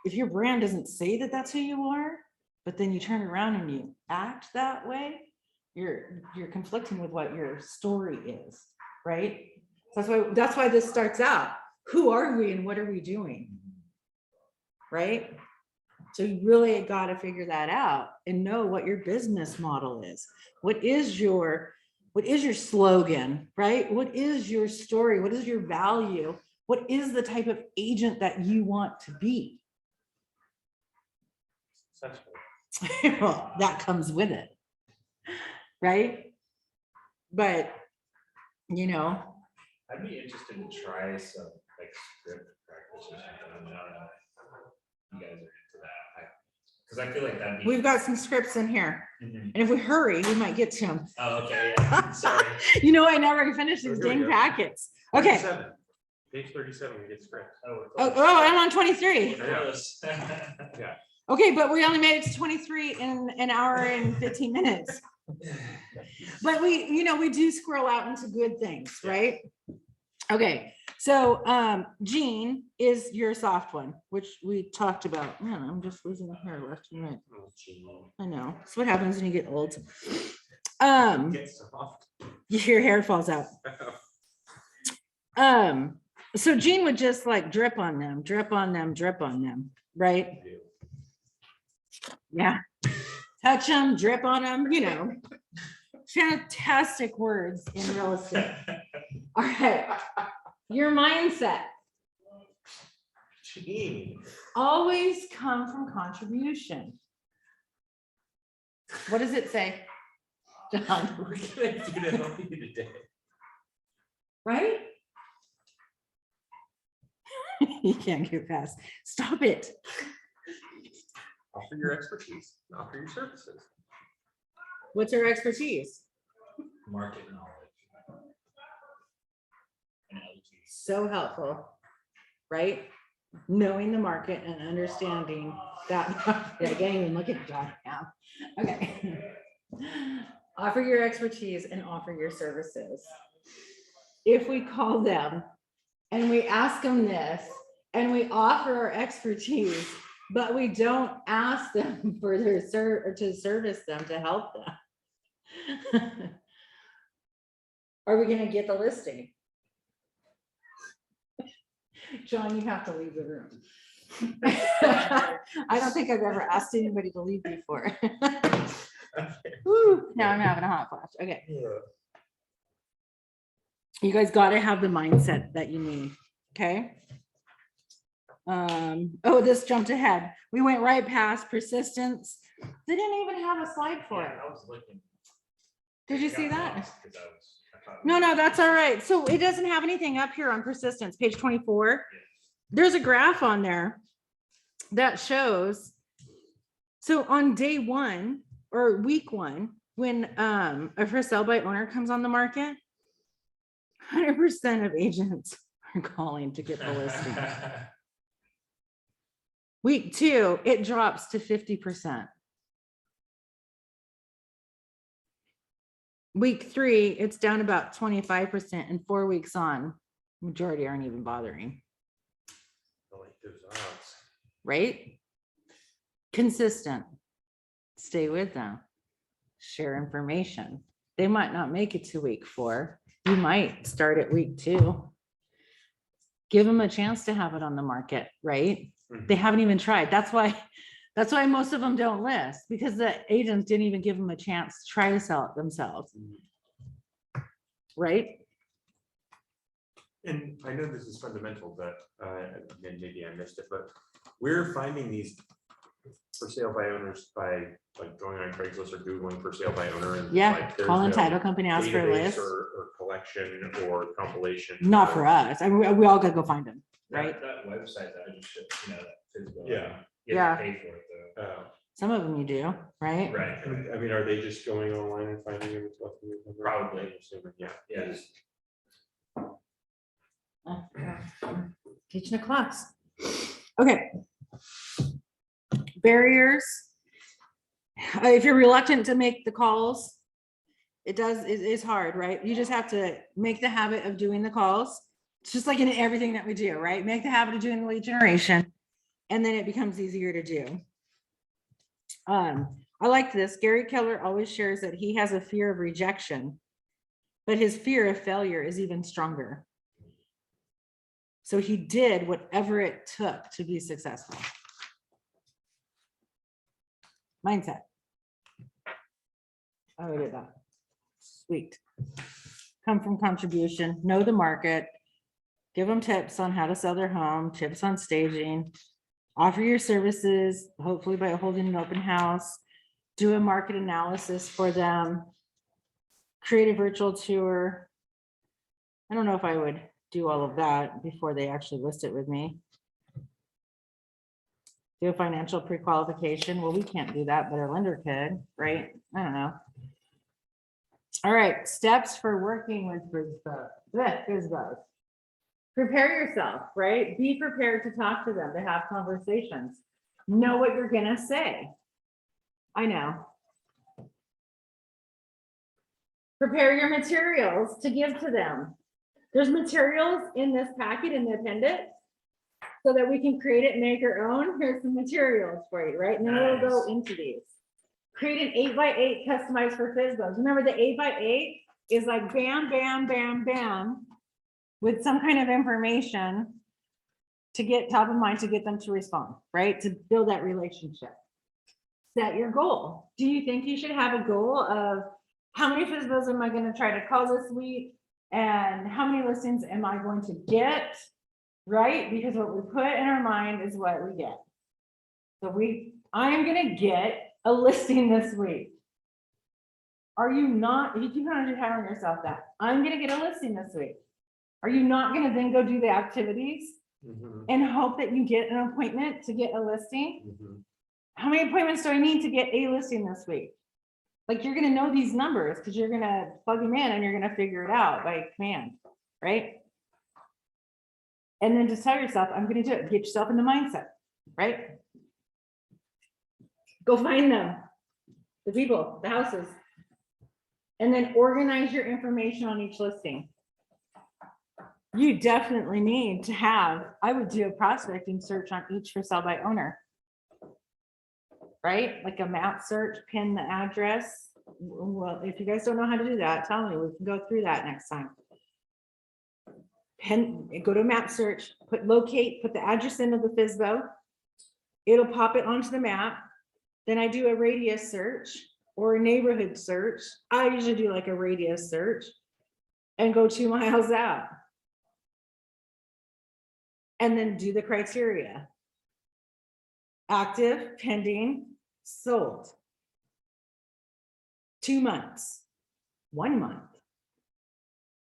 if your brand doesn't say that that's who you are, but then you turn around and you act that way, you're conflicting with what your story is, right? That's why this starts out. Who are we and what are we doing? Right? So you really got to figure that out and know what your business model is. What is your slogan, right? What is your story? What is your value? What is the type of agent that you want to be? Well, that comes with it, right? But, you know. I'd be interested to try some like script practice or something. I don't know if you guys are into that. Because I feel like that'd be. We've got some scripts in here. Mhm. And if we hurry, we might get to them. Oh, okay, yeah, sorry. You know, I never finished these Here we dang go. packets. Okay. 37. Page 37, we get script. Oh, I'm on 23. Yeah. Okay, but we only made it to 23 in an hour and 15 minutes. But we do squirrel out into good things, right? Okay, so Gene is your soft one, which we talked about. Man, I'm just losing hair left and right. Oh, gee. I know. That's what happens when you get old. Get soft. Your hair falls out. So Gene would just like drip on them, drip on them, drip on them, right? Yeah. Touch them, drip on them, fantastic words in real estate. All right. Your mindset. Gee. Always come from contribution. What does it say? John, What can I do to help you today? right? You can't get past. Stop it. Offer your expertise, offer your services. What's our expertise? Market knowledge. And LG. So helpful, right? Knowing the market and understanding that. I can't even look at John now. Okay. Offer your expertise and offer your services. If we call them and we ask them this and we offer our expertise, but we don't ask them for their to service them, to help them, are we going to get the listing? John, you have to leave the room. I don't think I've ever asked anybody to leave before. Woo, now I'm having a hot flash. Okay. Yeah. You guys got to have the mindset that you need. Okay. Oh, this jumped ahead. We went right past persistence. They didn't even have a slide for it. I was looking. Did you I see got that? lost 'cause I thought- No, that's all right. So it doesn't have anything up here on persistence, page 24. There's a graph on there that shows. So on day one or week one, when a for sale by owner comes on the market, 100% of agents are calling to get the listing. Week two, it drops to 50%. Week three, it's down about 25%, and 4 weeks on, majority aren't even bothering, I like those odds. right? Consistent. Stay with them. Share information. They might not make it to week 4. You might start at week 2. Give them a chance to have it on the market, right? They haven't even tried. That's why most of them don't list, because the agents didn't even give them a chance to try to sell it themselves. Right? And I know this is fundamental, but and maybe I missed it, but we're finding these for sale by owners by like going on Craigslist or Googling for sale by owner. And Yeah, like, there's call and no title company, ask for a database list. or collection or compilation. Not for us. I mean, we all gotta go find them, right? That website that I just showed, that Fsbo. Yeah. You have to pay for it though. Some of them you do, right? Right. I mean, are they just going online and finding it with what? Probably. I'm assuming, yeah. Yeah. Teaching a class. Okay. Barriers. If you're reluctant to make the calls, it is hard, right? You just have to make the habit of doing the calls. It's just like in everything that we do, right? Make the habit of doing the lead generation, and then it becomes easier to do. I like this. Gary Keller always shares that he has a fear of rejection, but his fear of failure is even stronger. So he did whatever it took to be successful. Mindset. Oh, we did that. Sweet. Come from contribution, know the market, give them tips on how to sell their home, tips on staging, offer your services, hopefully by holding an open house, do a market analysis for them, create a virtual tour. I don't know if I would do all of that before they actually list it with me. Do a financial pre-qualification. Well, we can't do that, but our lender could, right? I don't know. All right, steps for working with Fsbos. Prepare yourself, right? Be prepared to talk to them, to have conversations. Know what you're gonna say. I know. Prepare your materials to give to them. There's materials in this packet in the appendix so that we can create it and make our own. Here's some materials for you, right? And then we'll go into these. Create an 8x8 customized for Fsbos. Remember the 8x8 is like bam, bam, bam, bam, with some kind of information to get top of mind, to get them to respond, right? To build that relationship. Set your goal. Do you think you should have a goal of how many Fsbos am I going to try to call this week? And how many listings am I going to get? Right? Because what we put in our mind is what we get. So I'm going to get a listing this week. Are you not, if you keep on telling yourself that, I'm going to get a listing this week. Are you not going to then go do the activities and hope that you get an appointment to get a listing? How many appointments do I need to get a listing this week? Like, you're going to know these numbers because you're going to plug them in and you're going to figure it out by command, right? And then just tell yourself, I'm going to do it. Get yourself in the mindset, right? Go find them, the people, the houses, and then organize your information on each listing. You definitely need to have, I would do a prospecting search on each for sale by owner, right? Like a map search, pin the address. Well, if you guys don't know how to do that, tell me, we can go through that next time. Go to map search, put the address in of the Fsbo. It'll pop it onto the map. Then I do a radius search or a neighborhood search. I usually do like a radius search and go 2 miles out. And then do the criteria. Active, pending, sold. 2 months, 1 month,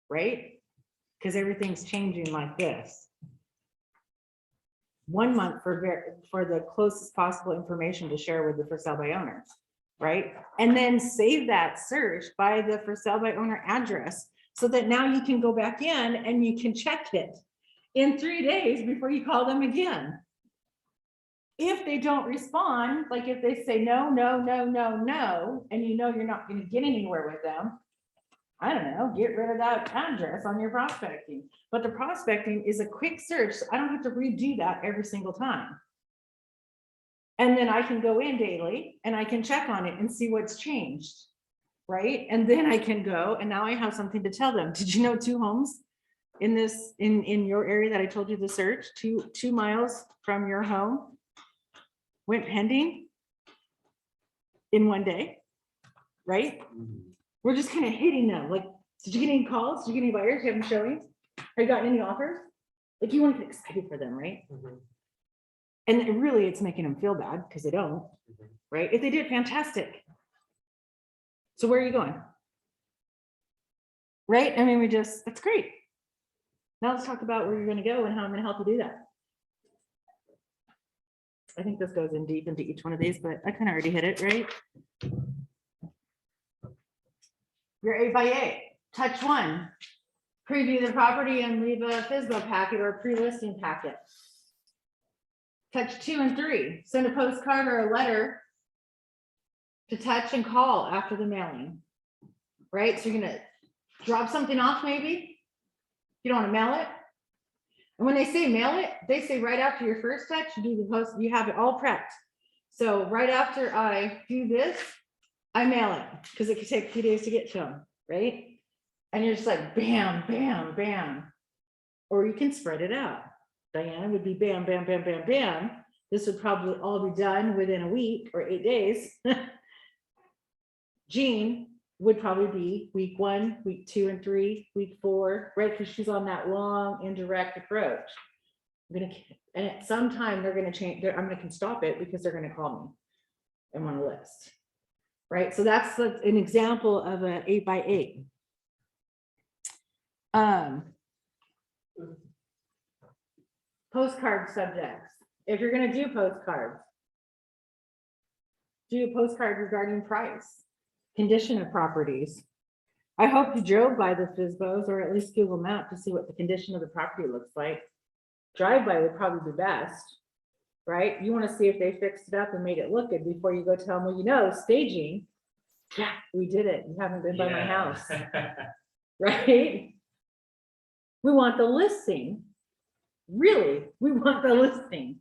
right? Because everything's changing like this. 1 month for the closest possible information to share with the for sale by owner, right? And then save that search by the for sale by owner address so that now you can go back in and you can check it in 3 days before you call them again. If they don't respond, like if they say no, no, no, no, no, and you know you're not going to get anywhere with them, I don't know, get rid of that address on your prospecting. But the prospecting is a quick search. So I don't have to redo that every single time. And then I can go in daily and I can check on it and see what's changed, right? And then I can go and now I have something to tell them. Did you know 2 homes in this, in your area that I told you to search, 2 miles from your home went pending in 1 day, right? We're just kind of hitting them. Like, did you get any calls? Did you get any buyers? You have any showings? Have you gotten any offers? Like, you want to get excited for them, right? And really, it's making them feel bad because they don't, right? If they did, fantastic. So where are you going? Right? I mean, that's great. Now let's talk about where you're going to go and how I'm going to help you do that. I think this goes in deep into each one of these, but I kind of already hit it, right? Your 8x8, touch 1. Preview the property and leave a Fsbo packet or a pre-listing packet. Touch 2 and 3, send a postcard or a letter to touch and call after the mailing. Right, so you're gonna drop something off maybe. You don't wanna mail it. And when they say mail it, they say right after your first touch, you do the post, you have it all prepped. So right after I do this, I mail it, because it could take a few days to get to them, right? And you're just like bam, bam, bam. Or you can spread it out. Diana would be bam, bam, bam, bam, bam. This would probably all be done within a week or 8 days. Jean would probably be week 1, week 2 and 3, week 4, right? Because she's on that long indirect approach. And at some time they're going to change. I'm going to stop it because they're going to call me and want to list. Right. So that's an example of an 8x8. Postcard subjects. If you're going to do postcards, do a postcard regarding price, condition of properties. I hope you drove by the Fsbos or at least Google Map to see what the condition of the property looks like. Drive by would probably be best, right? You want to see if they fixed it up and made it look good before you go tell them, well, you know, staging. Yeah, we did it. You haven't been by my house, right? We want the listing. Really, we want the listing.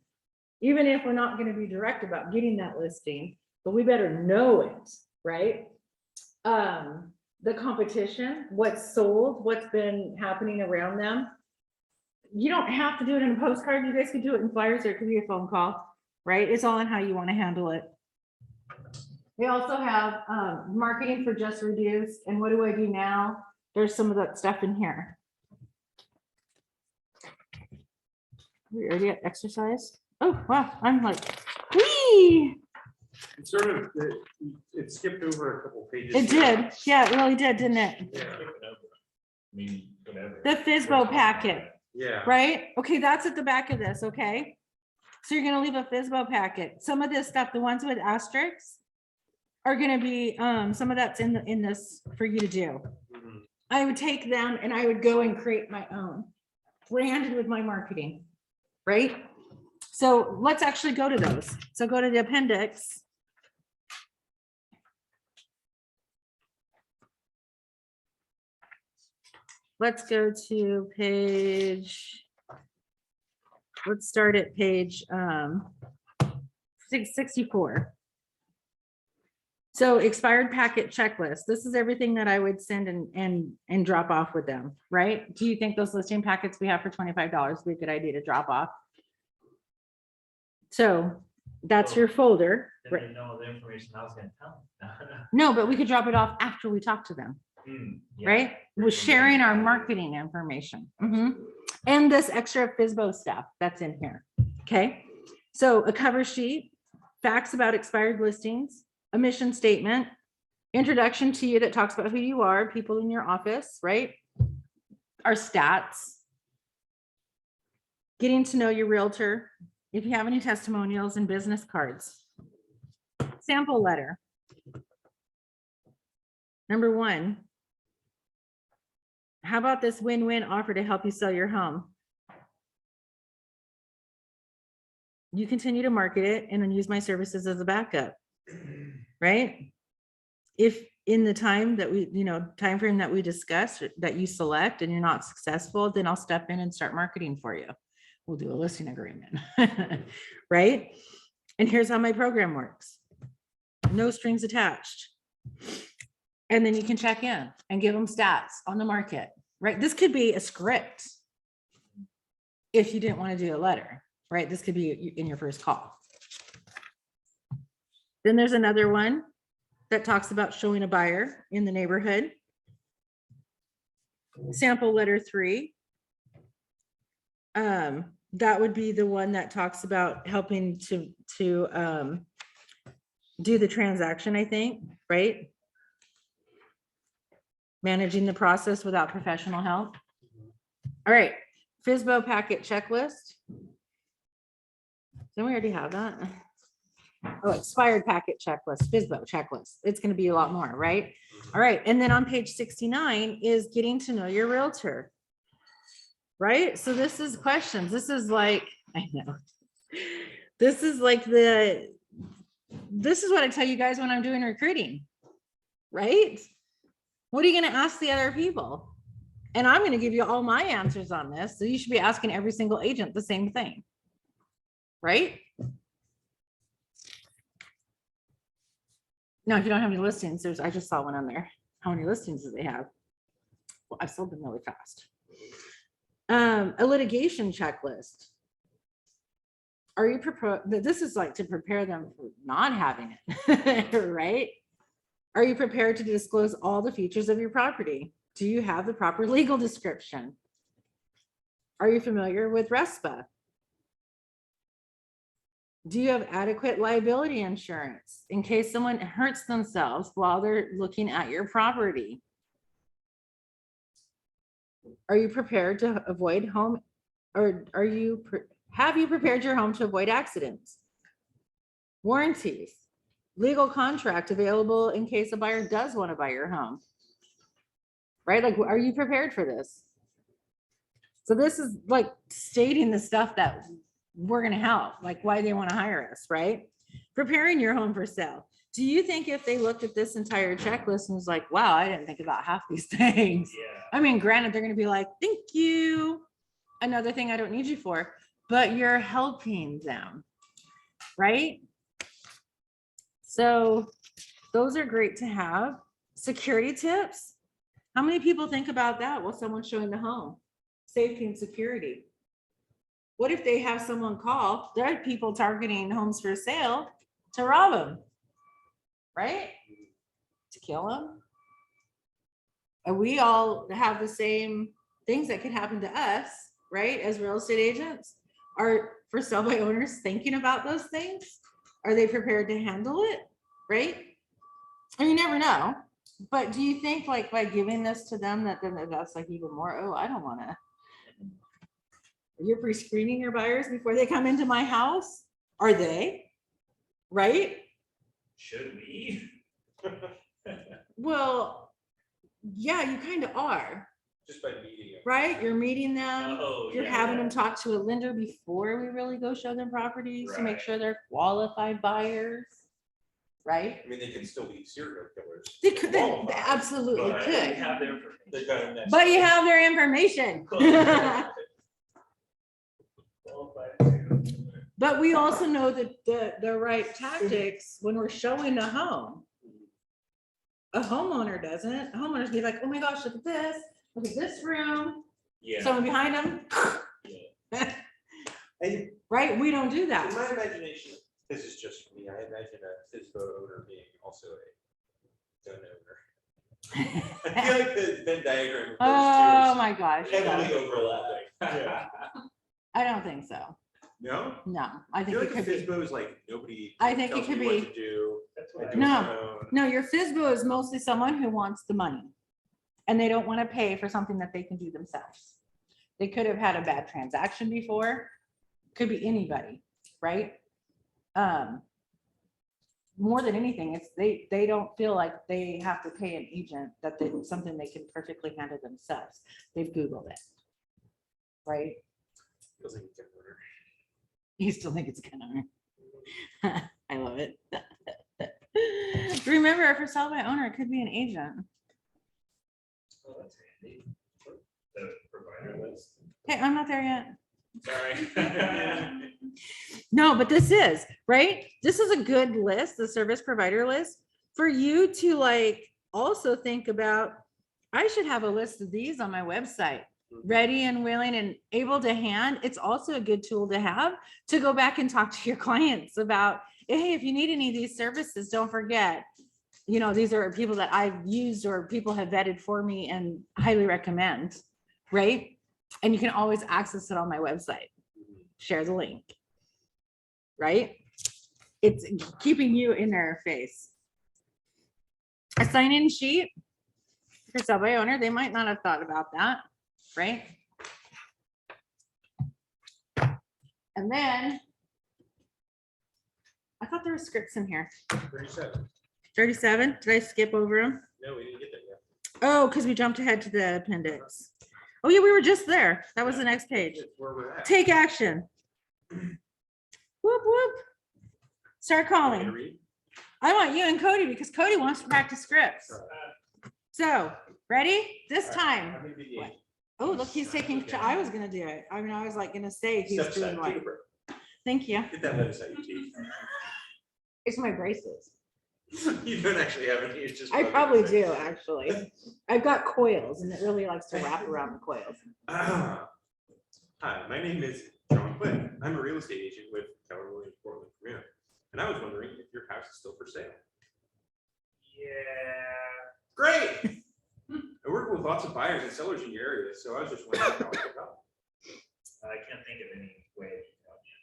Even if we're not going to be direct about getting that listing, but we better know it, right? The competition, what's sold, what's been happening around them. You don't have to do it in a postcard. You guys could do it in flyers, or it could be a phone call, right? It's all in how you want to handle it. We also have marketing for just reviews. And what do I do now? There's some of that stuff in here. We already at exercise. Oh, wow. I'm like, whee! It sort of, it skipped over a couple pages. It did. Yeah, it really did, didn't it? Yeah. I mean, whatever. The Fsbo packet, Yeah. right? Okay, that's at the back of this, okay? So you're gonna leave a Fsbo packet. Some of this stuff, the ones with asterisks, are gonna be, some of that's in this for you to do. Mhm. I would take them and I would go and create my own, branded with my marketing, right? So let's actually go to those. So go to the appendix. Let's go to page, let's start at page 664. So expired packet checklist. This is everything that I would send and drop off with them, right? Do you think those listing packets we have for $25 would be a good idea to drop off? So that's your folder. Then they know the information I was gonna tell them. No, but we could drop it off after we talk to them, Yeah. right? We're sharing our marketing information. And this extra Fsbo stuff that's in here. Okay. So a cover sheet, facts about expired listings, a mission statement, introduction to you that talks about who you are, people in your office, right? Our stats, getting to know your realtor, if you have any testimonials, and business cards. Sample letter. Number 1. How about this win-win offer to help you sell your home? You continue to market it and then use my services as a backup, right? If in the time that we, time frame that we discussed that you select and you're not successful, then I'll step in and start marketing for you. We'll do a listing agreement, right? And here's how my program works. No strings attached. And then you can check in and give them stats on the market, right? This could be a script if you didn't want to do a letter, right? This could be in your first call. Then there's another one that talks about showing a buyer in the neighborhood. Sample letter 3. That would be the one that talks about helping to do the transaction, I think, right? Managing the process without professional help. All right, Fsbo packet checklist. Don't we already have that? Oh, expired packet checklist, Fsbo checklist. It's going to be a lot more, right? All right, and then on page 69 is getting to know your realtor. right? So this is questions. This is like, I know. This is like this is what I tell you guys when I'm doing recruiting, right? What are you going to ask the other people? And I'm going to give you all my answers on this. So you should be asking every single agent the same thing, right? No, if you don't have any listings, I just saw one on there. How many listings do they have? Well, I've sold them really fast. A litigation checklist. Are you this is like to prepare them for not having it, right? Are you prepared to disclose all the features of your property? Do you have the proper legal description? Are you familiar with RESPA? Do you have adequate liability insurance in case someone hurts themselves while they're looking at your property? Are you prepared to avoid home, or have you prepared your home to avoid accidents? Warranties, legal contract available in case a buyer does want to buy your home, right? Like, are you prepared for this? So this is like stating the stuff that we're going to help, like why they want to hire us, right? Preparing your home for sale. Do you think if they looked at this entire checklist and was like, wow, I didn't think about half these things. Yeah. I mean, granted, they're going to be like, thank you. Another thing I don't need you for, but you're helping them, right? So those are great to have. Security tips. How many people think about that while someone's showing the home? Safety and security. What if they have someone call? There are people targeting homes for sale to rob them, right? To kill them. And we all have the same things that could happen to us, right? As real estate agents. Are for sale by owners thinking about those things? Are they prepared to handle it, right? And you never know. But do you think like by giving this to them that then that's like even more, oh, I don't want to. You're pre-screening your buyers before they come into my house? Are they? Right? Should we? Well, yeah, you kind of are, Just by meeting them. right? You're meeting them. Oh, You're yeah, having yeah. them talk to a lender before we really go show them properties to make Right. sure they're qualified buyers, right? I mean, they can still be serial killers. They could, they Qualified, absolutely But could, we have their information. They've got a next. but you have their information. But we also know that the right tactics when we're showing a home. A homeowner doesn't. A homeowner's be like, oh my gosh, look at this room. Yeah. Someone behind them. And Right? We don't do in that. my imagination, this is just for me, I imagine a Fsbo owner being also a gun owner. I feel like the Venn diagram of Oh those my gosh. two is no. heavily overlapping. Yeah. I don't think so. No? No, I I think feel it like a could be. Fsbo is like nobody. I think it tells could me what be. to do. That's I what do No. it on my own. No, your Fsbo is mostly someone who wants the money and they don't want to pay for something that they can do themselves. They could have had a bad transaction before. Could be anybody, right? More than anything, it's they don't feel like they have to pay an agent that they something they can perfectly handle themselves. They've Googled it, right? Feels like a gun owner. You still think it's kind of, I love it. Remember, for sale by owner, it could be an agent. Oh, that's handy. The provider list. Hey, I'm not there yet. Sorry. No, but this is, right? This is a good list, the service provider list, for you to like also think about, I should have a list of these on my website, ready and willing and able to hand. It's also a good tool to have to go back and talk to your clients about, hey, if you need any of these services, don't forget, you know, these are people that I've used or people have vetted for me and highly recommend, right? And you can always access it on my website. Share the link, right? It's keeping you in their face. A sign-in sheet for sale by owner, they might not have thought about that, right? And then I thought there were scripts in here. 37. 37, did I skip over them? No, we didn't get there yet. Oh, because we jumped ahead to the appendix. Oh yeah, we were just there. That was the next page. That's where we're at. Take action. Whoop, whoop. Start Want me to calling. read? I want you and Cody because Cody wants to practice scripts. So, ready? This time. I'm gonna be the agent. Oh, look, he's taking, I was gonna do it. I mean, I was like gonna say he's Step doing aside, what. take a break. Thank you. Get that lettuce out your teeth. It's my braces. You don't actually have any, it's just. I what probably say. do, actually. I've got coils and it really likes to wrap around the coils. Hi, my name is John Quinn. I'm a real estate agent with Keller Williams Portland Premier. And I was wondering if your house is still for sale. Yeah. Great. I work with lots of buyers and sellers in your area, so I was just wondering how I could help. I can't think of any way. to help you.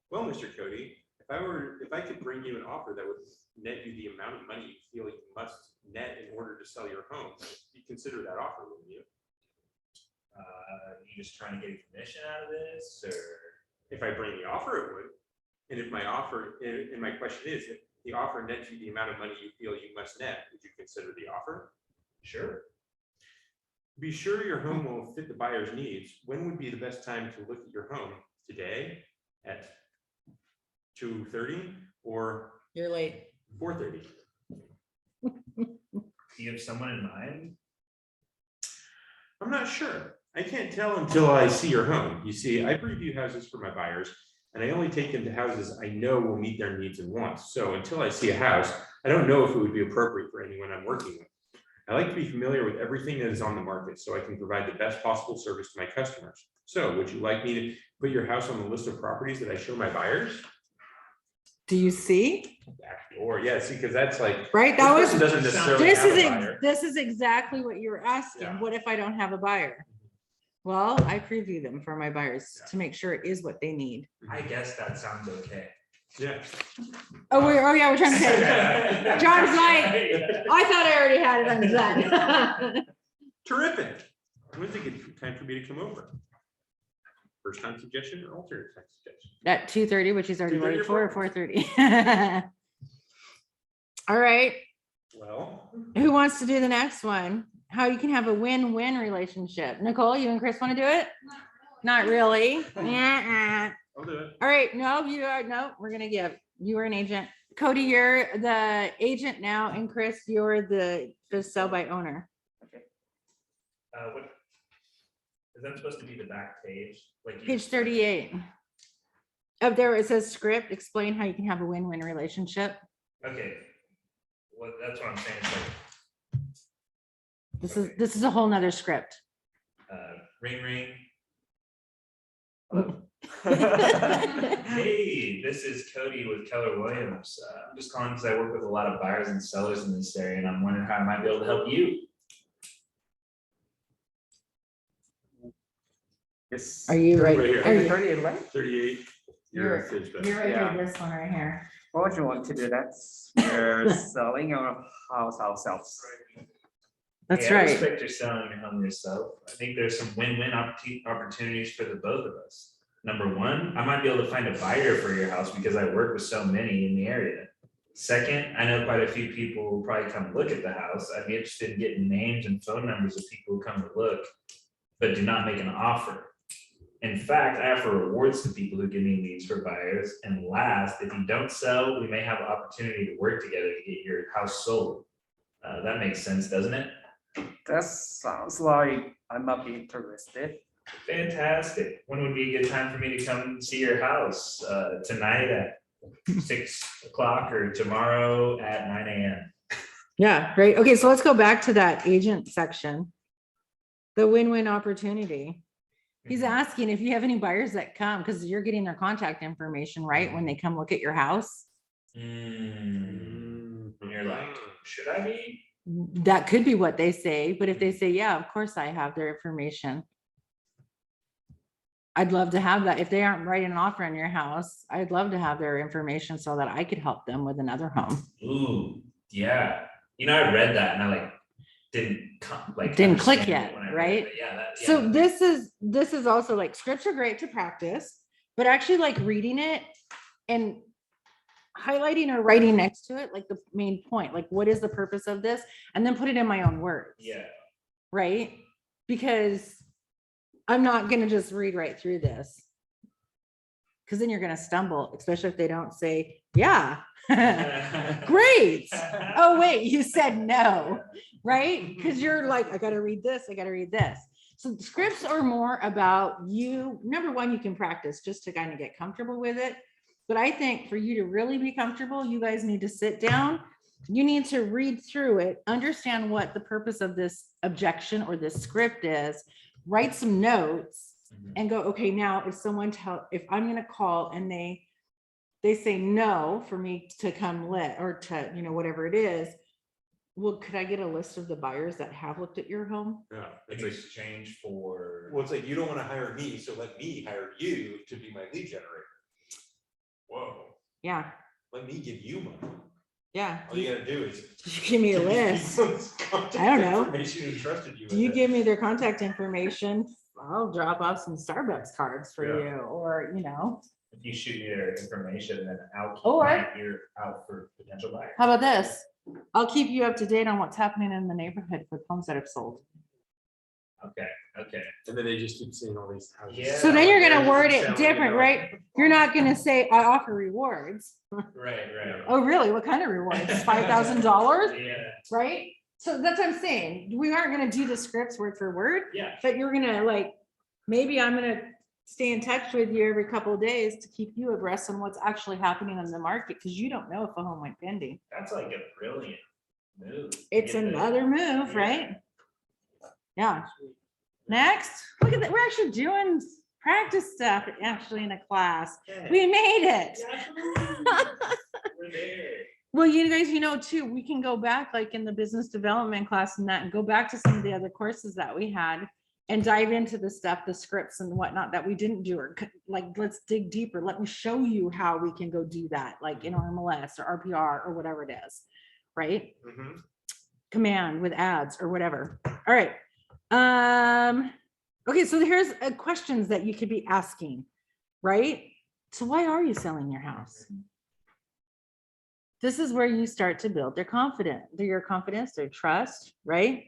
Well, Mr. Cody, if I could bring you an offer that would net you the amount of money you feel you must net in order to sell your home, you'd consider that offer, wouldn't you? You just trying to get commission out of this, or? If I bring the offer, it would. And if my offer, and my question is, if the offer nets you the amount of money you feel you must net, would you consider the offer? Sure. Be sure your home will fit the buyer's needs. When would be the best time to look at your home? Today at 2:30 or You're late. 4:30? Do you have someone in mind? I'm not sure. I can't tell until I see your home. You see, I preview houses for my buyers, and I only take them to houses I know will meet their needs and wants. So until I see a house, I don't know if it would be appropriate for anyone I'm working with. I like to be familiar with everything that is on the market so I can provide the best possible service to my customers. So would you like me to put your house on the list of properties that I show my buyers? Do you see? Or yeah, see, because that's like. Right, that this was, person doesn't necessarily this have is, a buyer. this is exactly what you were asking. Yeah. What if I don't have a buyer? Well, I preview them for my buyers to make sure it is what they need. I guess that sounds okay. Yeah. Oh, yeah, we're trying to say, John's like, I thought I already had it, I'm done. Terrific. When's a good time for me to come over? First time suggestion or alternate time suggestion? At 2:30, which is already 2:30 late or for, or 4:30. All right, Well, who wants to do the next one? How you can have a win-win relationship. Nicole, you and Chris want to do it? Not really. Yeah. I'll do it. All right, no, you are, no, we're gonna give, you are an agent. Cody, you're the agent now, and Chris, you're the sell by owner. What? Is that supposed to be the back page? Like you- Page 38. Up there, it says script, explain how you can have a win-win relationship. Okay. Well, that's what I'm saying. It's like, This is a whole nother script. ring, ring. Oh. Hey, this is Cody with Keller Williams. I'm just calling because I work with a lot of buyers and sellers in this area, and I'm wondering how I might be able to help you. Yes. Are you Right right? here. Are you- 38, right? 38. You're a Fsbo. You're right Yeah. here, this one right here. What do you want to do? That's we're selling our house ourselves. That's Hey, I right. respect you're selling your home yourself. I think there's some win-win opportunities for the both of us. Number one, I might be able to find a buyer for your house because I work with so many in the area. Second, I know quite a few people who probably come look at the house. I'd be interested in getting names and phone numbers of people who come to look, but do not make an offer. In fact, I offer rewards to people who give me leads for buyers. And last, if you don't sell, we may have an opportunity to work together to get your house sold. That makes sense, doesn't it? That sounds like I might be interested. Fantastic. When would be a good time for me to come see your house? Tonight at 6 o'clock or tomorrow at 9 a.m. Yeah, great. Okay, so let's go back to that agent section. The win-win opportunity. He's asking if you have any buyers that come, because you're getting their contact information, right? When they come look at your house. And you're like, should I be? That could be what they say, but if they say, yeah, of course I have their information. I'd love to have that. If they aren't writing an offer on your house, I'd love to have their information so that I could help them with another home. Ooh, yeah. I read that and I didn't click understand yet, it when I read it, right? but yeah, So yeah. this is also like scripts are great to practice, but actually like reading it and highlighting or writing next to it, like the main point, like what is the purpose of this? And then put it in my own words. Yeah. Right? Because I'm not gonna just read right through this. Cause then you're gonna stumble, especially if they don't say, yeah. Great. Oh, wait, you said no, right? Because you're like, I gotta read this, I gotta read this. So the scripts are more about you. Number one, you can practice just to kind of get comfortable with it. But I think for you to really be comfortable, you guys need to sit down. You need to read through it, understand what the purpose of this objection or this script is, write some notes and go, okay, now if I'm gonna call and they say no for me to come or to, whatever it is, well, could I get a list of the buyers that have looked at your home? Yeah, In it's like, exchange for. well, it's like, you don't want to hire me, so let me hire you to be my lead generator. Whoa, Yeah, let me give you money. yeah. All you gotta do is. Just give me a list. I don't know. Information and trusted you. Do you give me their contact information? I'll drop off some Starbucks cards for Yeah. you, or, If you shoot me their information, then you're out for potential buyers. how about this? I'll keep you up to date on what's happening in the neighborhood for homes that have sold. Okay, okay. And then they just keep seeing all these houses. Yeah. So then you're gonna They're word selling, it different, right? You're not gonna say, I offer rewards. Right, right. Oh, really? What kind of rewards? $5,000, Yeah, right? So that's what I'm saying. We aren't gonna do the scripts word for word, yeah. but you're gonna maybe I'm gonna stay in touch with you every couple of days to keep you abreast on what's actually happening in the market, because you don't know if a home went pending. That's like a brilliant move. It's Get the- another move, Yeah. right? Yeah. Next, look at that. We're actually doing practice stuff actually in a class. Yeah. We made it. We're there. Well, you guys, too, we can go back in the business development class and that, and go back to some of the other courses that we had and dive into the stuff, the scripts and whatnot that we didn't do, or let's dig deeper. Let me show you how we can go do that, in MLS or RPR or whatever it is, right? Mhm. Command with ads or whatever. All right. Okay, so here's questions that you could be asking, right? So why are you selling your house? This is where you start to build their confidence, their trust, right?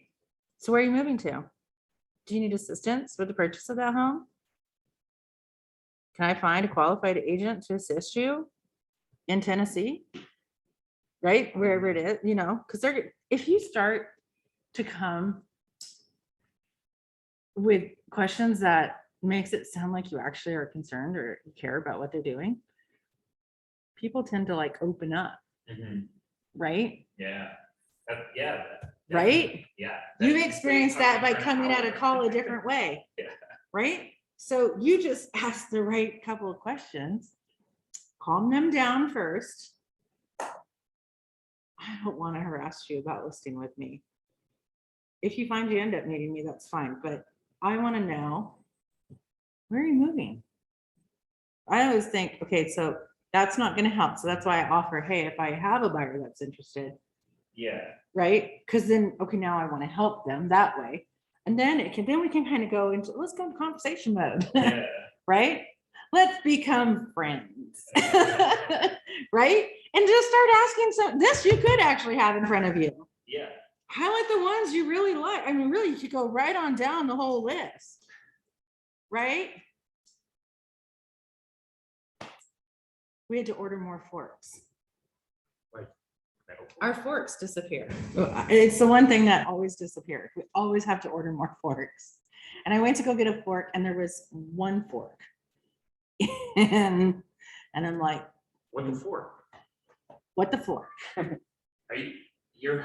So where are you moving to? Do you need assistance with the purchase of that home? Can I find a qualified agent to assist you in Tennessee? Right, wherever it is, because if you start to come with questions that makes it sound like you actually are concerned or you care about what they're doing, people tend to open up, Mhm. right? Yeah. Yeah. Right? Yeah. You've experienced that by coming out of call a different way, Yeah. right? So you just ask the right couple of questions, calm them down first. I don't want to harass you about listing with me. If you find you end up needing me, that's fine, but I want to know, where are you moving? I always think, okay, so that's not going to help. So that's why I offer, hey, if I have a buyer that's interested, Yeah. right? Because then, okay, now I want to help them that way. And then we can kind of go into, let's go in conversation mode, Yeah. right? Let's become friends, right? And just start asking this you could actually have in front of you. Yeah. Highlight the ones you really like. I mean, really, you could go right on down the whole list, right? We had to order more forks. Our forks disappear. It's the one thing that always disappeared. We always have to order more forks. And I went to go get a fork and there was one fork. and I'm like, What the fork? what the fork? Are you, your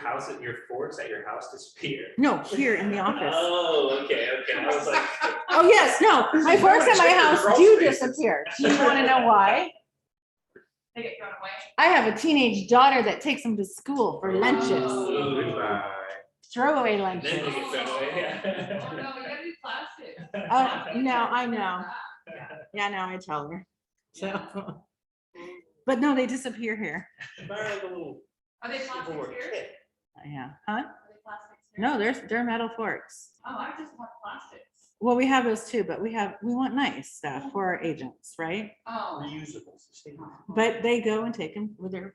forks at your house disappear? No, here in the office. Oh, okay. I was like. Oh, yes, no, my forks at my Check the house crawl do spaces. disappear. Do you want to know why? They get thrown away. I have a teenage daughter that takes them to school for lunches, Oh. Goodbye. throwaway And then they lunches. get thrown away. Oh, no, you gotta do plastic. Oh, no, I know. Yeah, now I tell her. So, but no, they disappear here. Are they plastics here? Yeah, huh? Are they plastics here? No, they're metal forks. Oh, I just have plastics. Well, we have those too, but we want nice stuff for our agents, right? Oh. Reusable, sustainable. But they go and take them with their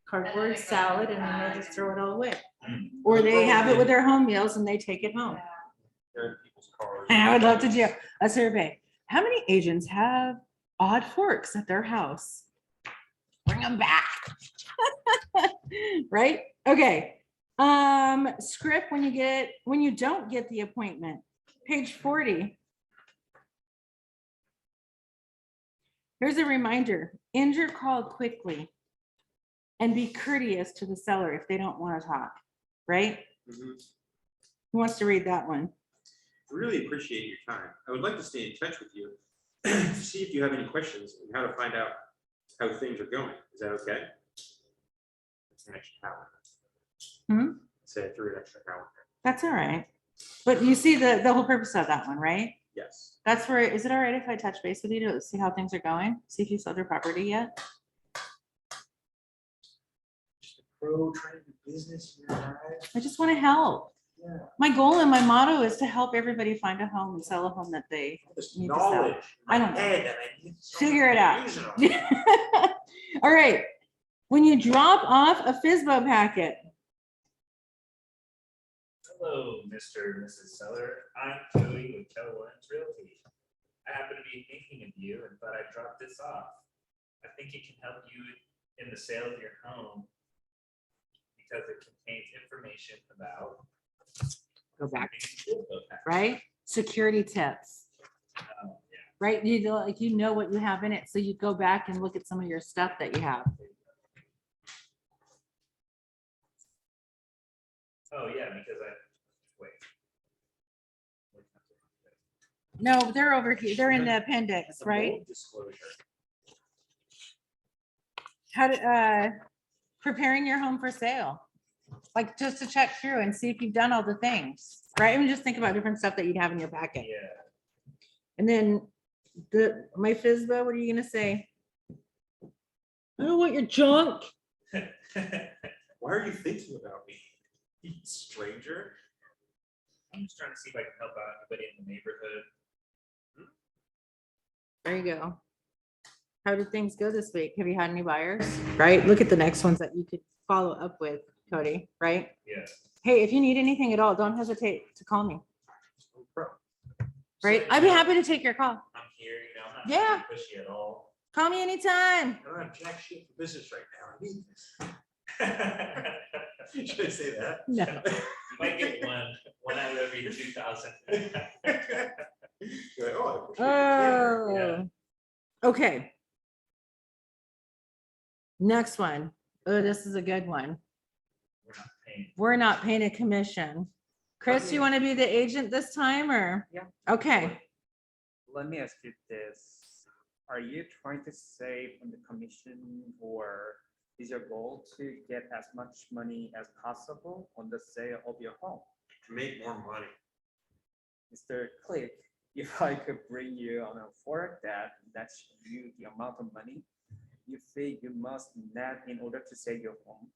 cardboard they go salad in and the then they bag. just throw it all away. Mm. Or they have it with their home meals and they take it home. Yeah. There are people people's cars. I would love to do a survey. How many agents have odd forks at their house? Bring them back. Right? Okay. Script when you don't get the appointment. Page 40. Here's a reminder, end your call quickly and be courteous to the seller if they don't want to talk, right? Mhm. Who wants to read that one? Really appreciate your time. I would like to stay in touch with you to see if you have any questions and how to find out how things are going. Is that okay? It's an extra calendar. Say I threw an extra calendar. That's all right. But you see the whole purpose of that one, right? Yes. That's where, is it all right if I touch base with you to see how things are going? See if you sold your property yet? Just a pro trying to do business in your eyes. I just want to help. Yeah. My goal and my motto is to help everybody find a home and sell a home that they This need to sell. knowledge. I don't know. Head that I need so Figure it much out. use on. All right. When you drop off a Fsbo packet, Hello, Mr. and Mrs. Seller. I'm Cody with Keller Williams Realty. I happen to be thinking of you and thought I'd drop this off. I think it can help you in the sale of your home because it contains information about. go back, Fsbo Packet. right? Security tips, Yeah. right? You know what you have in it. So you go back and look at some of your stuff that you have. Oh, yeah, because wait. No, they're over here. They're in the appendix, It's a right? bold disclosure. How to, preparing your home for sale. Like just to check through and see if you've done all the things, right? I mean, just think about different stuff that you'd have in your packet. Yeah. And then my Fsbo, what are you gonna say? I don't want your junk. Why are you thinking about me, you stranger? I'm just trying to see if I can help out anybody in the neighborhood. There you go. How did things go this week? Have you had any buyers? Right? Look at the next ones that you could follow up with, Cody, right? Yeah. Hey, if you need anything at all, don't hesitate to call me, Pro. right? So, I'd be you know, happy to take your call. I'm here, I'm not Yeah. trying to be pushy at all. Call me anytime. I don't have jack shit for business right now. I need this. Should I say that? No. You might get one out of every 2,000. You're like, oh, I appreciate Oh, okay. Next one. Oh, this is a good one. We're not paying. We're not paying a commission. Chris, you want to be the agent this time or? Yeah. Okay. Let me ask you this. Are you trying to save on the commission, or is your goal to get as much money as possible on the sale of your home? to make more money. Mr. Click, if I could bring you on a fork that's you the amount of money you think you must net in order to sell your home,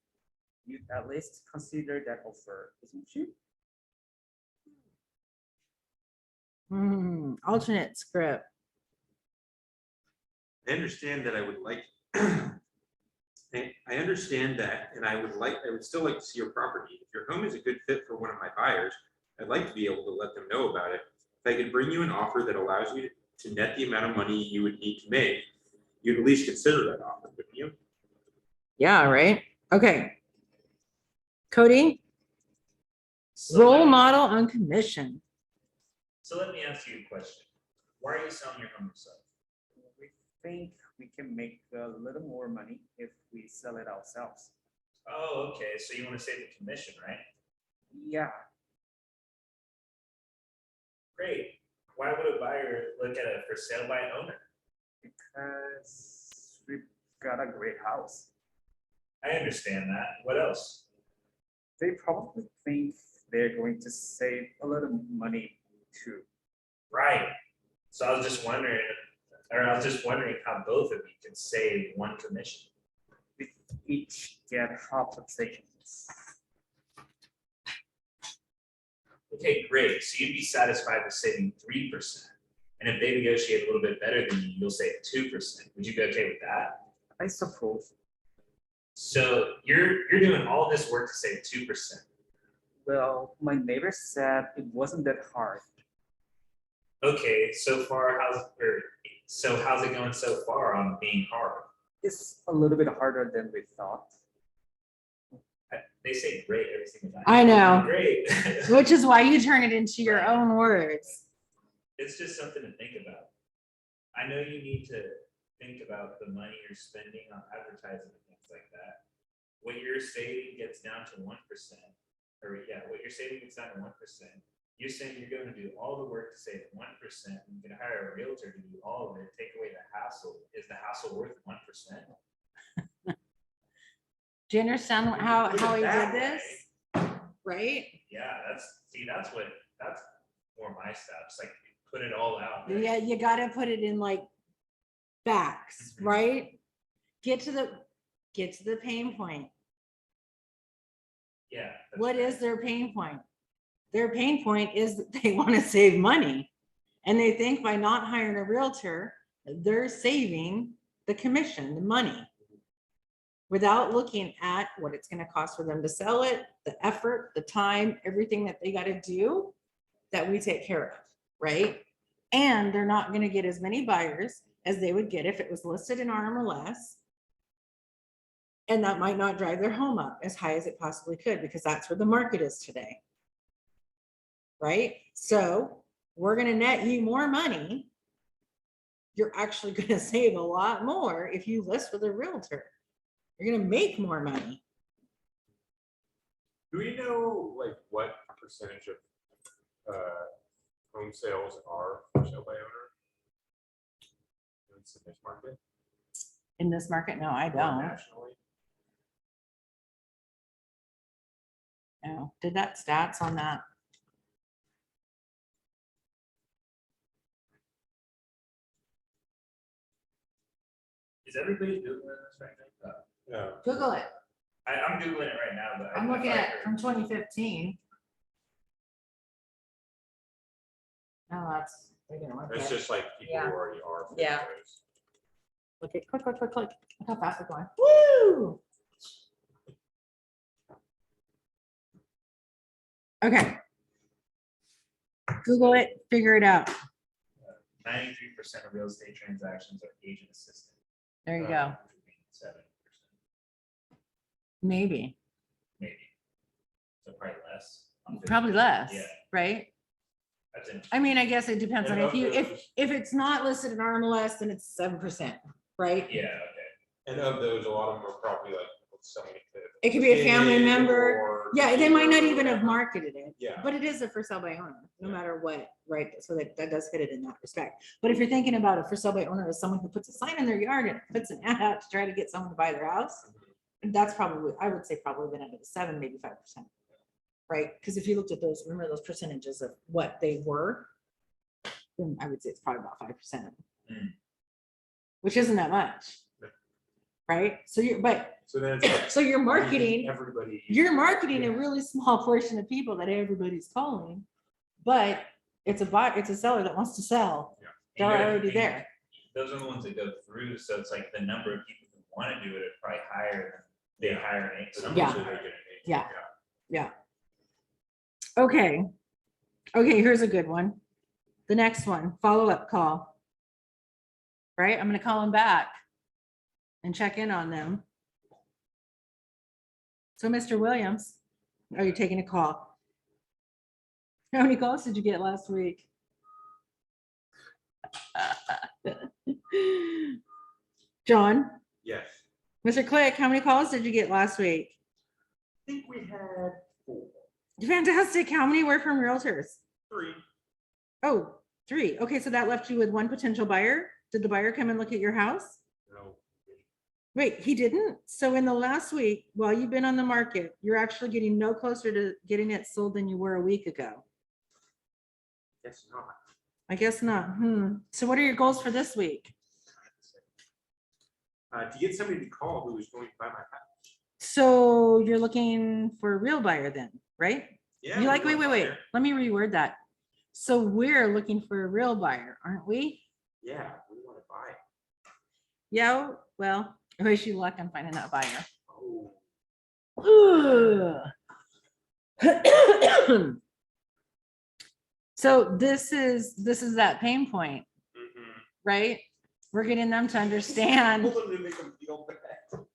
you at least consider that offer, isn't you? Alternate script. I understand that I would like, I understand that, and I would still like to see your property. If your home is a good fit for one of my buyers, I'd like to be able to let them know about it. If I could bring you an offer that allows you to net the amount of money you would need to make, you'd at least consider that offer, wouldn't you? Yeah, right. Okay. Cody, So role let me- model on commission. So let me ask you a question. Why are you selling your home yourself? We think we can make a little more money if we sell it ourselves. Oh, okay, so you want to save the commission, right? Yeah, Great. Why would a buyer look at a for sale by owner? because we've got a great house. I understand that. What else? They probably think they're going to save a little money too. Right. So I was just wondering how both of you can save one commission. We each get half of savings. Okay, great. So you'd be satisfied with saving 3%. And if they negotiate a little bit better than you, you'll save 2%. Would you be okay with that? I suppose. So you're doing all this work to save 2%. Well, my neighbor said it wasn't that hard. Okay, so far, how's it going so far on being hard? It's a little bit harder than we thought. They say great every single time. I know. Great. Which is why you turn it into your Right. own words. It's just something to think about. I know you need to think about the money you're spending on advertising and things like that. What you're saving gets down to 1%, or yeah, what you're saving gets down to 1%. You're saying you're going to do all the work to save 1%. You can hire a realtor to do all of it, take away the hassle. Is the hassle worth 1%? Do you understand how Put it he did that this? way. Right? Yeah, that's more my steps. Like put it all out there. Yeah, you gotta put it in like facts, Mhm. right? Get to the pain point. Yeah. that's What right. is their pain point? Their pain point is that they want to save money. And they think by not hiring a realtor, they're saving the commission, the money, without looking at what it's going to cost for them to sell it, the effort, the time, everything that they got to do that we take care of, right? And they're not going to get as many buyers as they would get if it was listed in RMLS. And that might not drive their home up as high as it possibly could, because that's where the market is today. Right? So we're going to net you more money. You're actually going to save a lot more if you list with a realtor. You're going to make more money. Do we know like what percentage of home sales are for sale by owner? In this market? In this market, no, I Or don't. nationally? No. Did that stats on that? Is everybody Googling this right now? Yeah. Google it. I'm Googling it right now, but I'm looking at from 2015. No, that's, they didn't work It's right. just like people Yeah. who already are. Yeah. Fizbos. Look at click. Look how fast it's going. Woo! Okay. Google it, figure it out. 93% of real estate transactions are agent assisted. There you go. 7%, Maybe, maybe. So probably less. on probably 50%. less, Yeah, right? that's interesting. I mean, I guess it depends on And if of you, those- if it's not listed in RMLS, then it's 7%, right? Yeah, okay. And of those, a lot of them are probably like selling it to. It could be a family kid member. or Yeah, they might not neighbor or even have whatever. marketed it, Yeah. but it is a for sale by owner, no Yeah. matter what, right? So that does hit it in that respect. But if you're thinking about it, for sale by owner is someone who puts a sign in their yard and puts an ad out to try to get someone to buy their house. That's probably, I would say probably been under the 7, maybe 5%. Right? Because if you looked at those, remember those percentages of what they were, then I would say it's probably about 5%. Mm. Which isn't that much. Right? So So then it's like. so you're marketing, Everybody. you're marketing a Yeah. really small portion of people that everybody's calling, but it's a seller that wants to sell. Yeah. They're And already and there. Those are the ones that go through, so it's like the number of people who want to do it are probably higher than they Yeah. hire an agent. Some Yeah. people they get an agent. Yeah. Okay. Okay, here's a good one. The next one, follow-up call. Right? I'm gonna call them back and check in on them. So, Mr. Williams, are you taking a call? How many calls did you get last week? John, Yes. Mr. Click, how many calls did you get last week? I think we had 4. Fantastic. How many were from realtors? 3. Oh, 3. Okay, so that left you with 1 potential buyer. Did the buyer come and look at your house? No. Wait, he didn't? So in the last week, while you've been on the market, you're actually getting no closer to getting it sold than you were a week ago. Guess not. I guess not. So what are your goals for this week? To get somebody to call who was going to buy my house. So you're looking for a real buyer then, right? Yeah. You like, we wait. want buyer. Let me reword that. So we're looking for a real buyer, aren't we? Yeah, we want to buy. Yeah, well, I wish you luck on finding that buyer. Oh. Ooh. So this is that pain point, Mhm. right? We're getting them to understand, Told them to make them feel bad.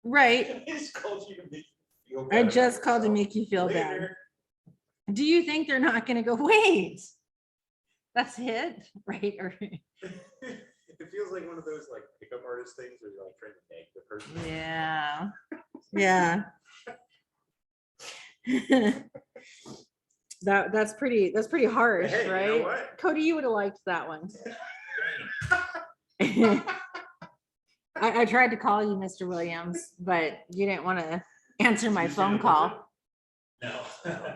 right? I just called you to make you feel I bad just about called to yourself. make you feel bad. Later. Do you think they're not gonna go, wait? That's it, right? Or, It feels like one of those like pickup artist things where you're like trying to beg the person. yeah, yeah. That's pretty harsh, Hey, you know right? what? Cody, you would have liked that one. I tried to call you, Mr. Williams, but you didn't want to answer my Tuesday phone on call. budget? No.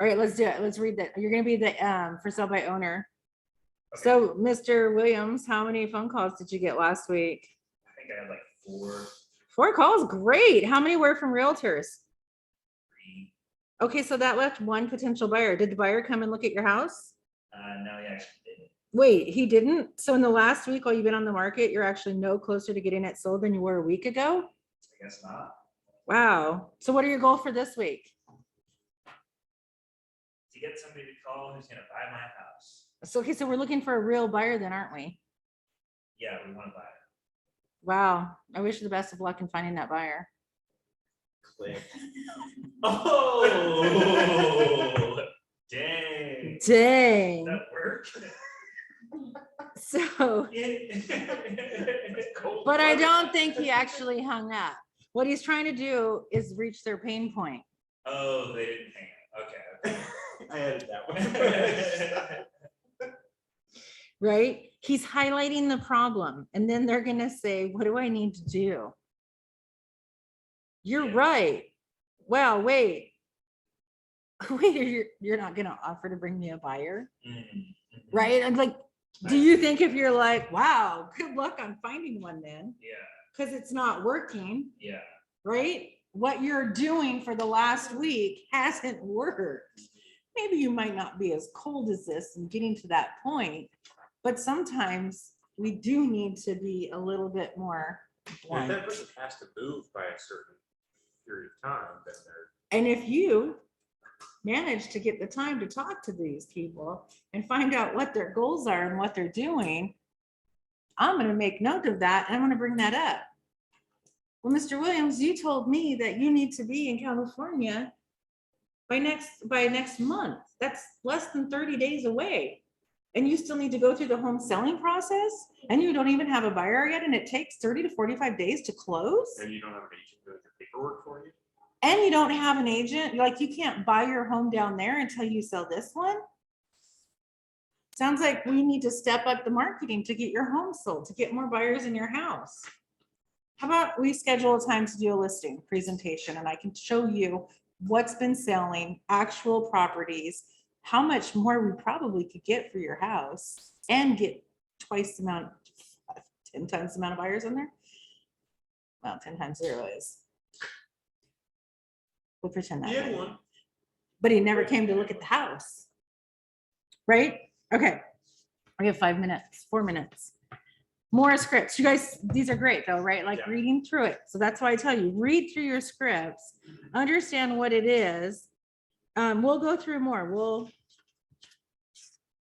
All right, let's do it. Let's read that. You're gonna be the for sale by owner. Okay. So, Mr. Williams, how many phone calls did you get last week? I think I had like 4, 4 calls, great. How many were from realtors? 3. Okay, so that left 1 potential buyer. Did the buyer come and look at your house? No, he actually didn't. Wait, he didn't? So in the last week while you've been on the market, you're actually no closer to getting it sold than you were a week ago? I guess not. Wow. So what are your goals for this week? To get somebody to call who's gonna buy my house. So, okay, so we're looking for a real buyer then, aren't we? Yeah, we wanna buy it. Wow. I wish you the best of luck in finding that buyer. Click. Oh, dang. Dang. That worked. So, but I don't think he actually hung up. What he's trying to do is reach their pain point. Oh, they didn't hang up. Okay. I added that one. Right? He's highlighting the problem and then they're gonna say, what do I need to do? You're Yeah. right. Well, wait. Wait, you're not gonna offer to bring me a buyer, Mhm. right? I'm like, do you think if you're like, wow, good luck on finding one then, Yeah, because it's not working, yeah. right? What you're doing for the last week hasn't worked. Maybe you might not be as cold as this and getting to that point, but sometimes we do need to be a little bit more And if blunt. that person has to move by a certain period of time, then they're. And if you manage to get the time to talk to these people and find out what their goals are and what they're doing, I'm going to make note of that and I'm going to bring that up. Well, Mr. Williams, you told me that you need to be in California by next month. That's less than 30 days away. And you still need to go through the home selling process and you don't even have a buyer yet and it takes 30 to 45 days to close. And you don't have an agent doing the paperwork for you. And you don't have an agent, like you can't buy your home down there until you sell this one. Sounds like we need to step up the marketing to get your home sold, to get more buyers in your house. How about we schedule a time to do a listing presentation and I can show you what's been selling, actual properties, how much more we probably could get for your house and get twice the amount, 10 times the amount of buyers in there. Well, 10 times 0 is. We'll pretend that. You had way. one. But he never came to look at the house. Right? Okay. We have 5 minutes, 4 minutes. More scripts. You guys, these are great though, right? Like Yeah. reading through it. So that's why I tell you, read through your scripts, understand what it is. We'll go through more. We'll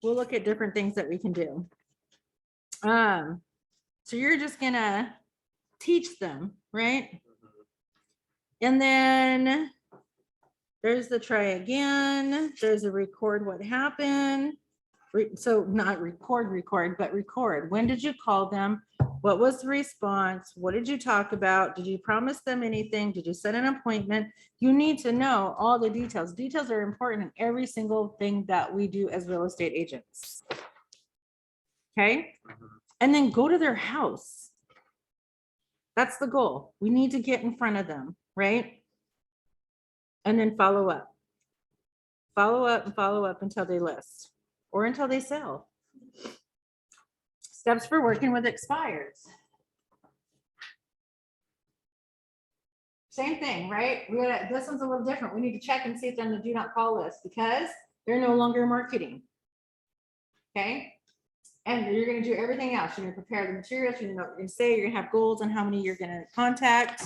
look at different things that we can do. So you're just gonna teach them, right? And then there's the try again. There's a record what happened. So not record, but record. When did you call them? What was the response? What did you talk about? Did you promise them anything? Did you set an appointment? You need to know all the details. Details are important in every single thing that we do as real estate agents. Okay? And then go to their house. That's the goal. We need to get in front of them, right? And then follow up. Follow up and follow up until they list or until they sell. Steps for working with expireds. Same thing, right? This one's a little different. We need to check and see if they're on the do not call list because they're no longer marketing. Okay? And you're going to do everything else. You're going to prepare the materials. You're going to know what you're going to say. You're going to have goals on how many you're going to contact,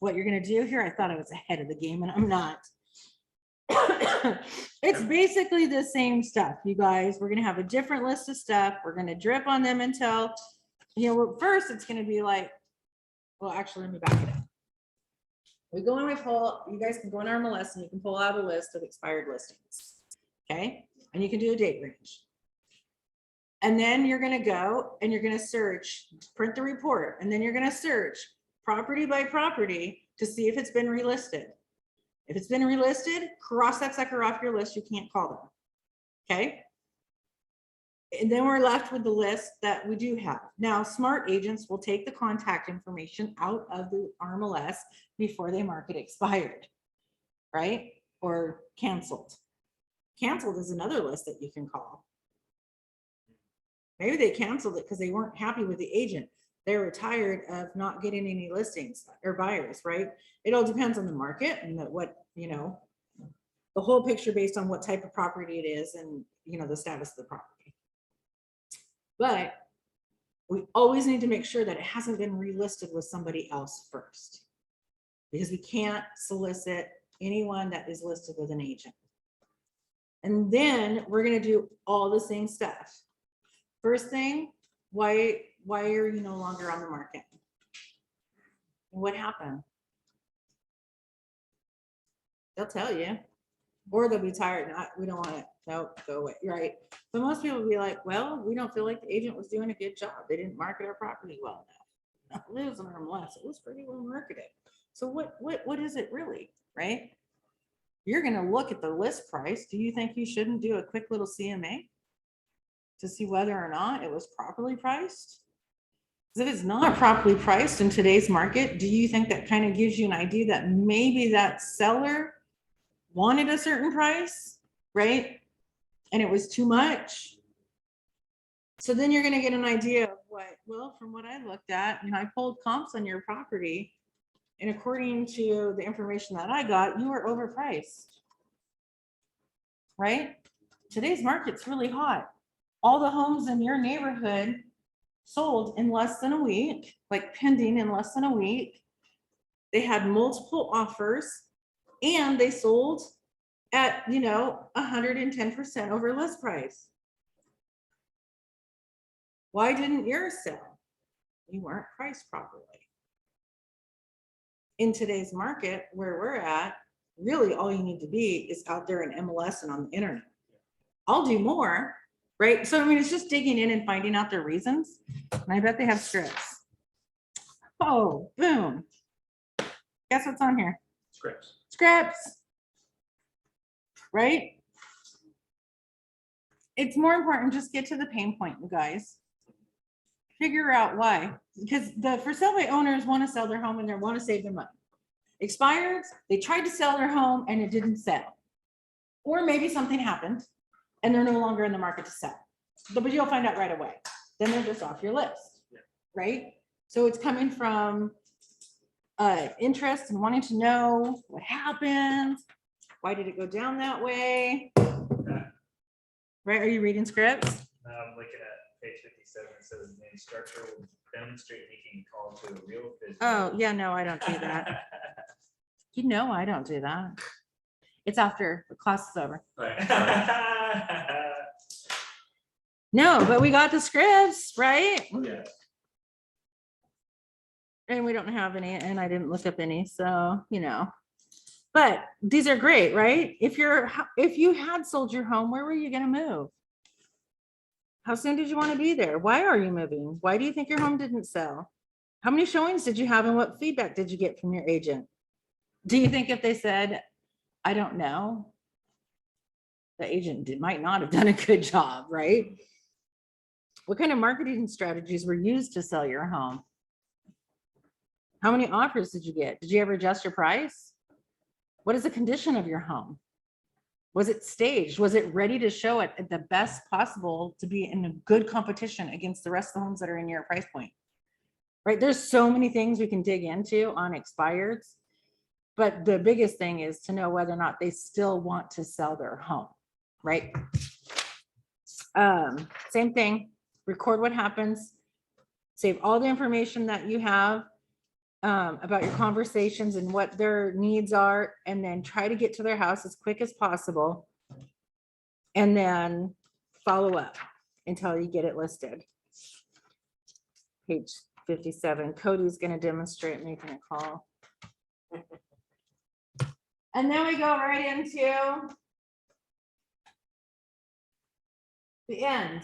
what you're going to do here. I thought I was ahead of the game and I'm not. It's basically the same stuff, you guys. We're gonna have a different list of stuff. We're gonna drip on them until, first it's gonna be like, well, actually, let me back it up. We go in, you guys can go in our MLS and you can pull out a list of expired listings. Okay, and you can do a date range. And then you're gonna go and you're gonna search, print the report, and then you're gonna search property by property to see if it's been relisted. If it's been relisted, cross that sucker off your list. You can't call them. Okay. And then we're left with the list that we do have. Now, smart agents will take the contact information out of the RMLS before they mark it expired, right? Or canceled. Canceled is another list that you can call. Maybe they canceled it because they weren't happy with the agent. They were tired of not getting any listings or buyers, right? It all depends on the market and the whole picture based on what type of property it is and, the status of the property. But we always need to make sure that it hasn't been relisted with somebody else first, because we can't solicit anyone that is listed with an agent. And then we're going to do all the same stuff. First thing, why are you no longer on the market? What happened? They'll tell you, or they'll be tired. We don't want it. Nope, go away. Right. But most people will be like, well, we don't feel like the agent was doing a good job. They didn't market our property well enough. It was on MLS. It was pretty well marketed. So what is it really, right? You're going to look at the list price. Do you think you shouldn't do a quick little CMA to see whether or not it was properly priced? Because if it's not properly priced in today's market, do you think that kind of gives you an idea that maybe that seller wanted a certain price, right? And it was too much. So then you're going to get an idea of from what I looked at, I pulled comps on your property, and according to the information that I got, you were overpriced, right? Today's market's really hot. All the homes in your neighborhood sold in less than a week, like pending in less than a week. They had multiple offers and they sold at, 110% over list price. Why didn't yours sell? You weren't priced properly. In today's market where we're at, really all you need to be is out there in MLS and on the internet. I'll do more. Right. So, it's just digging in and finding out their reasons. And I bet they have scripts. Oh, boom. Guess what's on here? Scripts. Right. It's more important. Just get to the pain point, you guys. Figure out why. Because the for sale by owners want to sell their home and they want to save their money. Expireds, they tried to sell their home and it didn't sell. Or maybe something happened and they're no longer in the market to sell. But you'll find out right away. Then they're just off your list, right? So it's coming from interest and wanting to know what happened. Why did it go down that way? Right, are you reading scripts? I'm looking at page 57. It says the instructor will demonstrate making a call to a real Fsbo. Oh, yeah, no, I don't do that. I don't do that. It's after the class is over. No, but we got the scripts, right? Yeah. And we don't have any, and I didn't look up any, so, but these are great, right? If you had sold your home, where were you going to move? How soon did you want to be there? Why are you moving? Why do you think your home didn't sell? How many showings did you have and what feedback did you get from your agent? Do you think if they said, I don't know, the agent might not have done a good job, right? What kind of marketing strategies were used to sell your home? How many offers did you get? Did you ever adjust your price? What is the condition of your home? Was it staged? Was it ready to show it at the best possible to be in a good competition against the rest of the homes that are in your price point? Right? There's so many things we can dig into on expireds, but the biggest thing is to know whether or not they still want to sell their home, right? Same thing, record what happens, save all the information that you have, about your conversations and what their needs are, and then try to get to their house as quick as possible. And then follow up until you get it listed. Page 57, Cody's gonna demonstrate making a call. And then we go right into the end.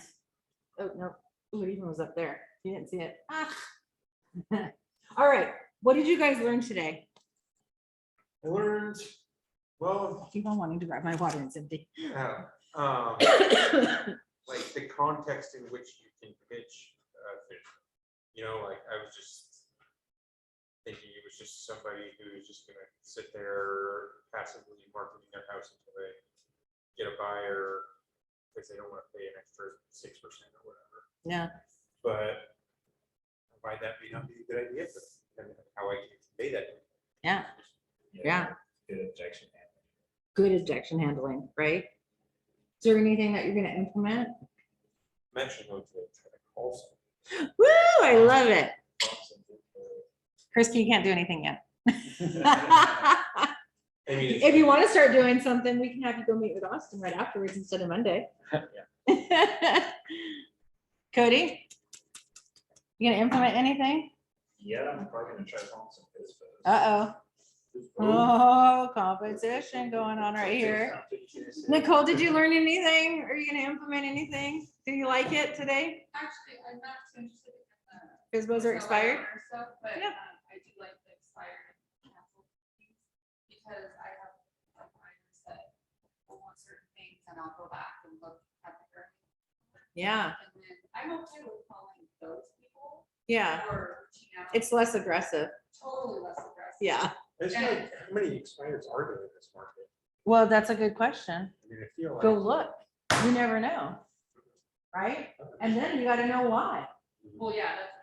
Oh, no, what even was up there? You didn't see it. Ah. All right, what did you guys learn today? I learned, well, Keep on wanting to grab my water, it's empty. like the context in which you can pitch, you know, like I was just thinking it was just somebody who's just gonna sit there passively marketing their house until they get a buyer because they don't want to pay an extra 6% or whatever. Yeah, But why that may not be a good idea, but how I can convey that. yeah, yeah. Good objection handling. Good objection handling, right? Is there anything that you're gonna implement? I'm actually going to try to call someone. Woo, I love it. Christy, you can't do anything yet. I mean, If you want to start doing something, we can have you go meet with Austin right afterwards instead of Monday. Cody? You gonna implement anything? Yeah, I'm probably gonna try calling some Fsbos. Uh-oh. Oh, competition going on right here. Nicole, did you learn anything? Are you gonna implement anything? Do you like it today? Actually, I'm not so interested in Fizbos are expired? Stuff, but Yeah. I do like the expired and canceled things because I have buyers that will want certain things and I'll go back and look at the current. Yeah, And then I'm okay with calling those people yeah. or reaching out. It's less aggressive. Totally less aggressive. Yeah. it's like, how many expires are there in this market? Well, that's a good question. I mean, I feel like. Go look. You never know. Right? And then you gotta know why. Well, yeah, that's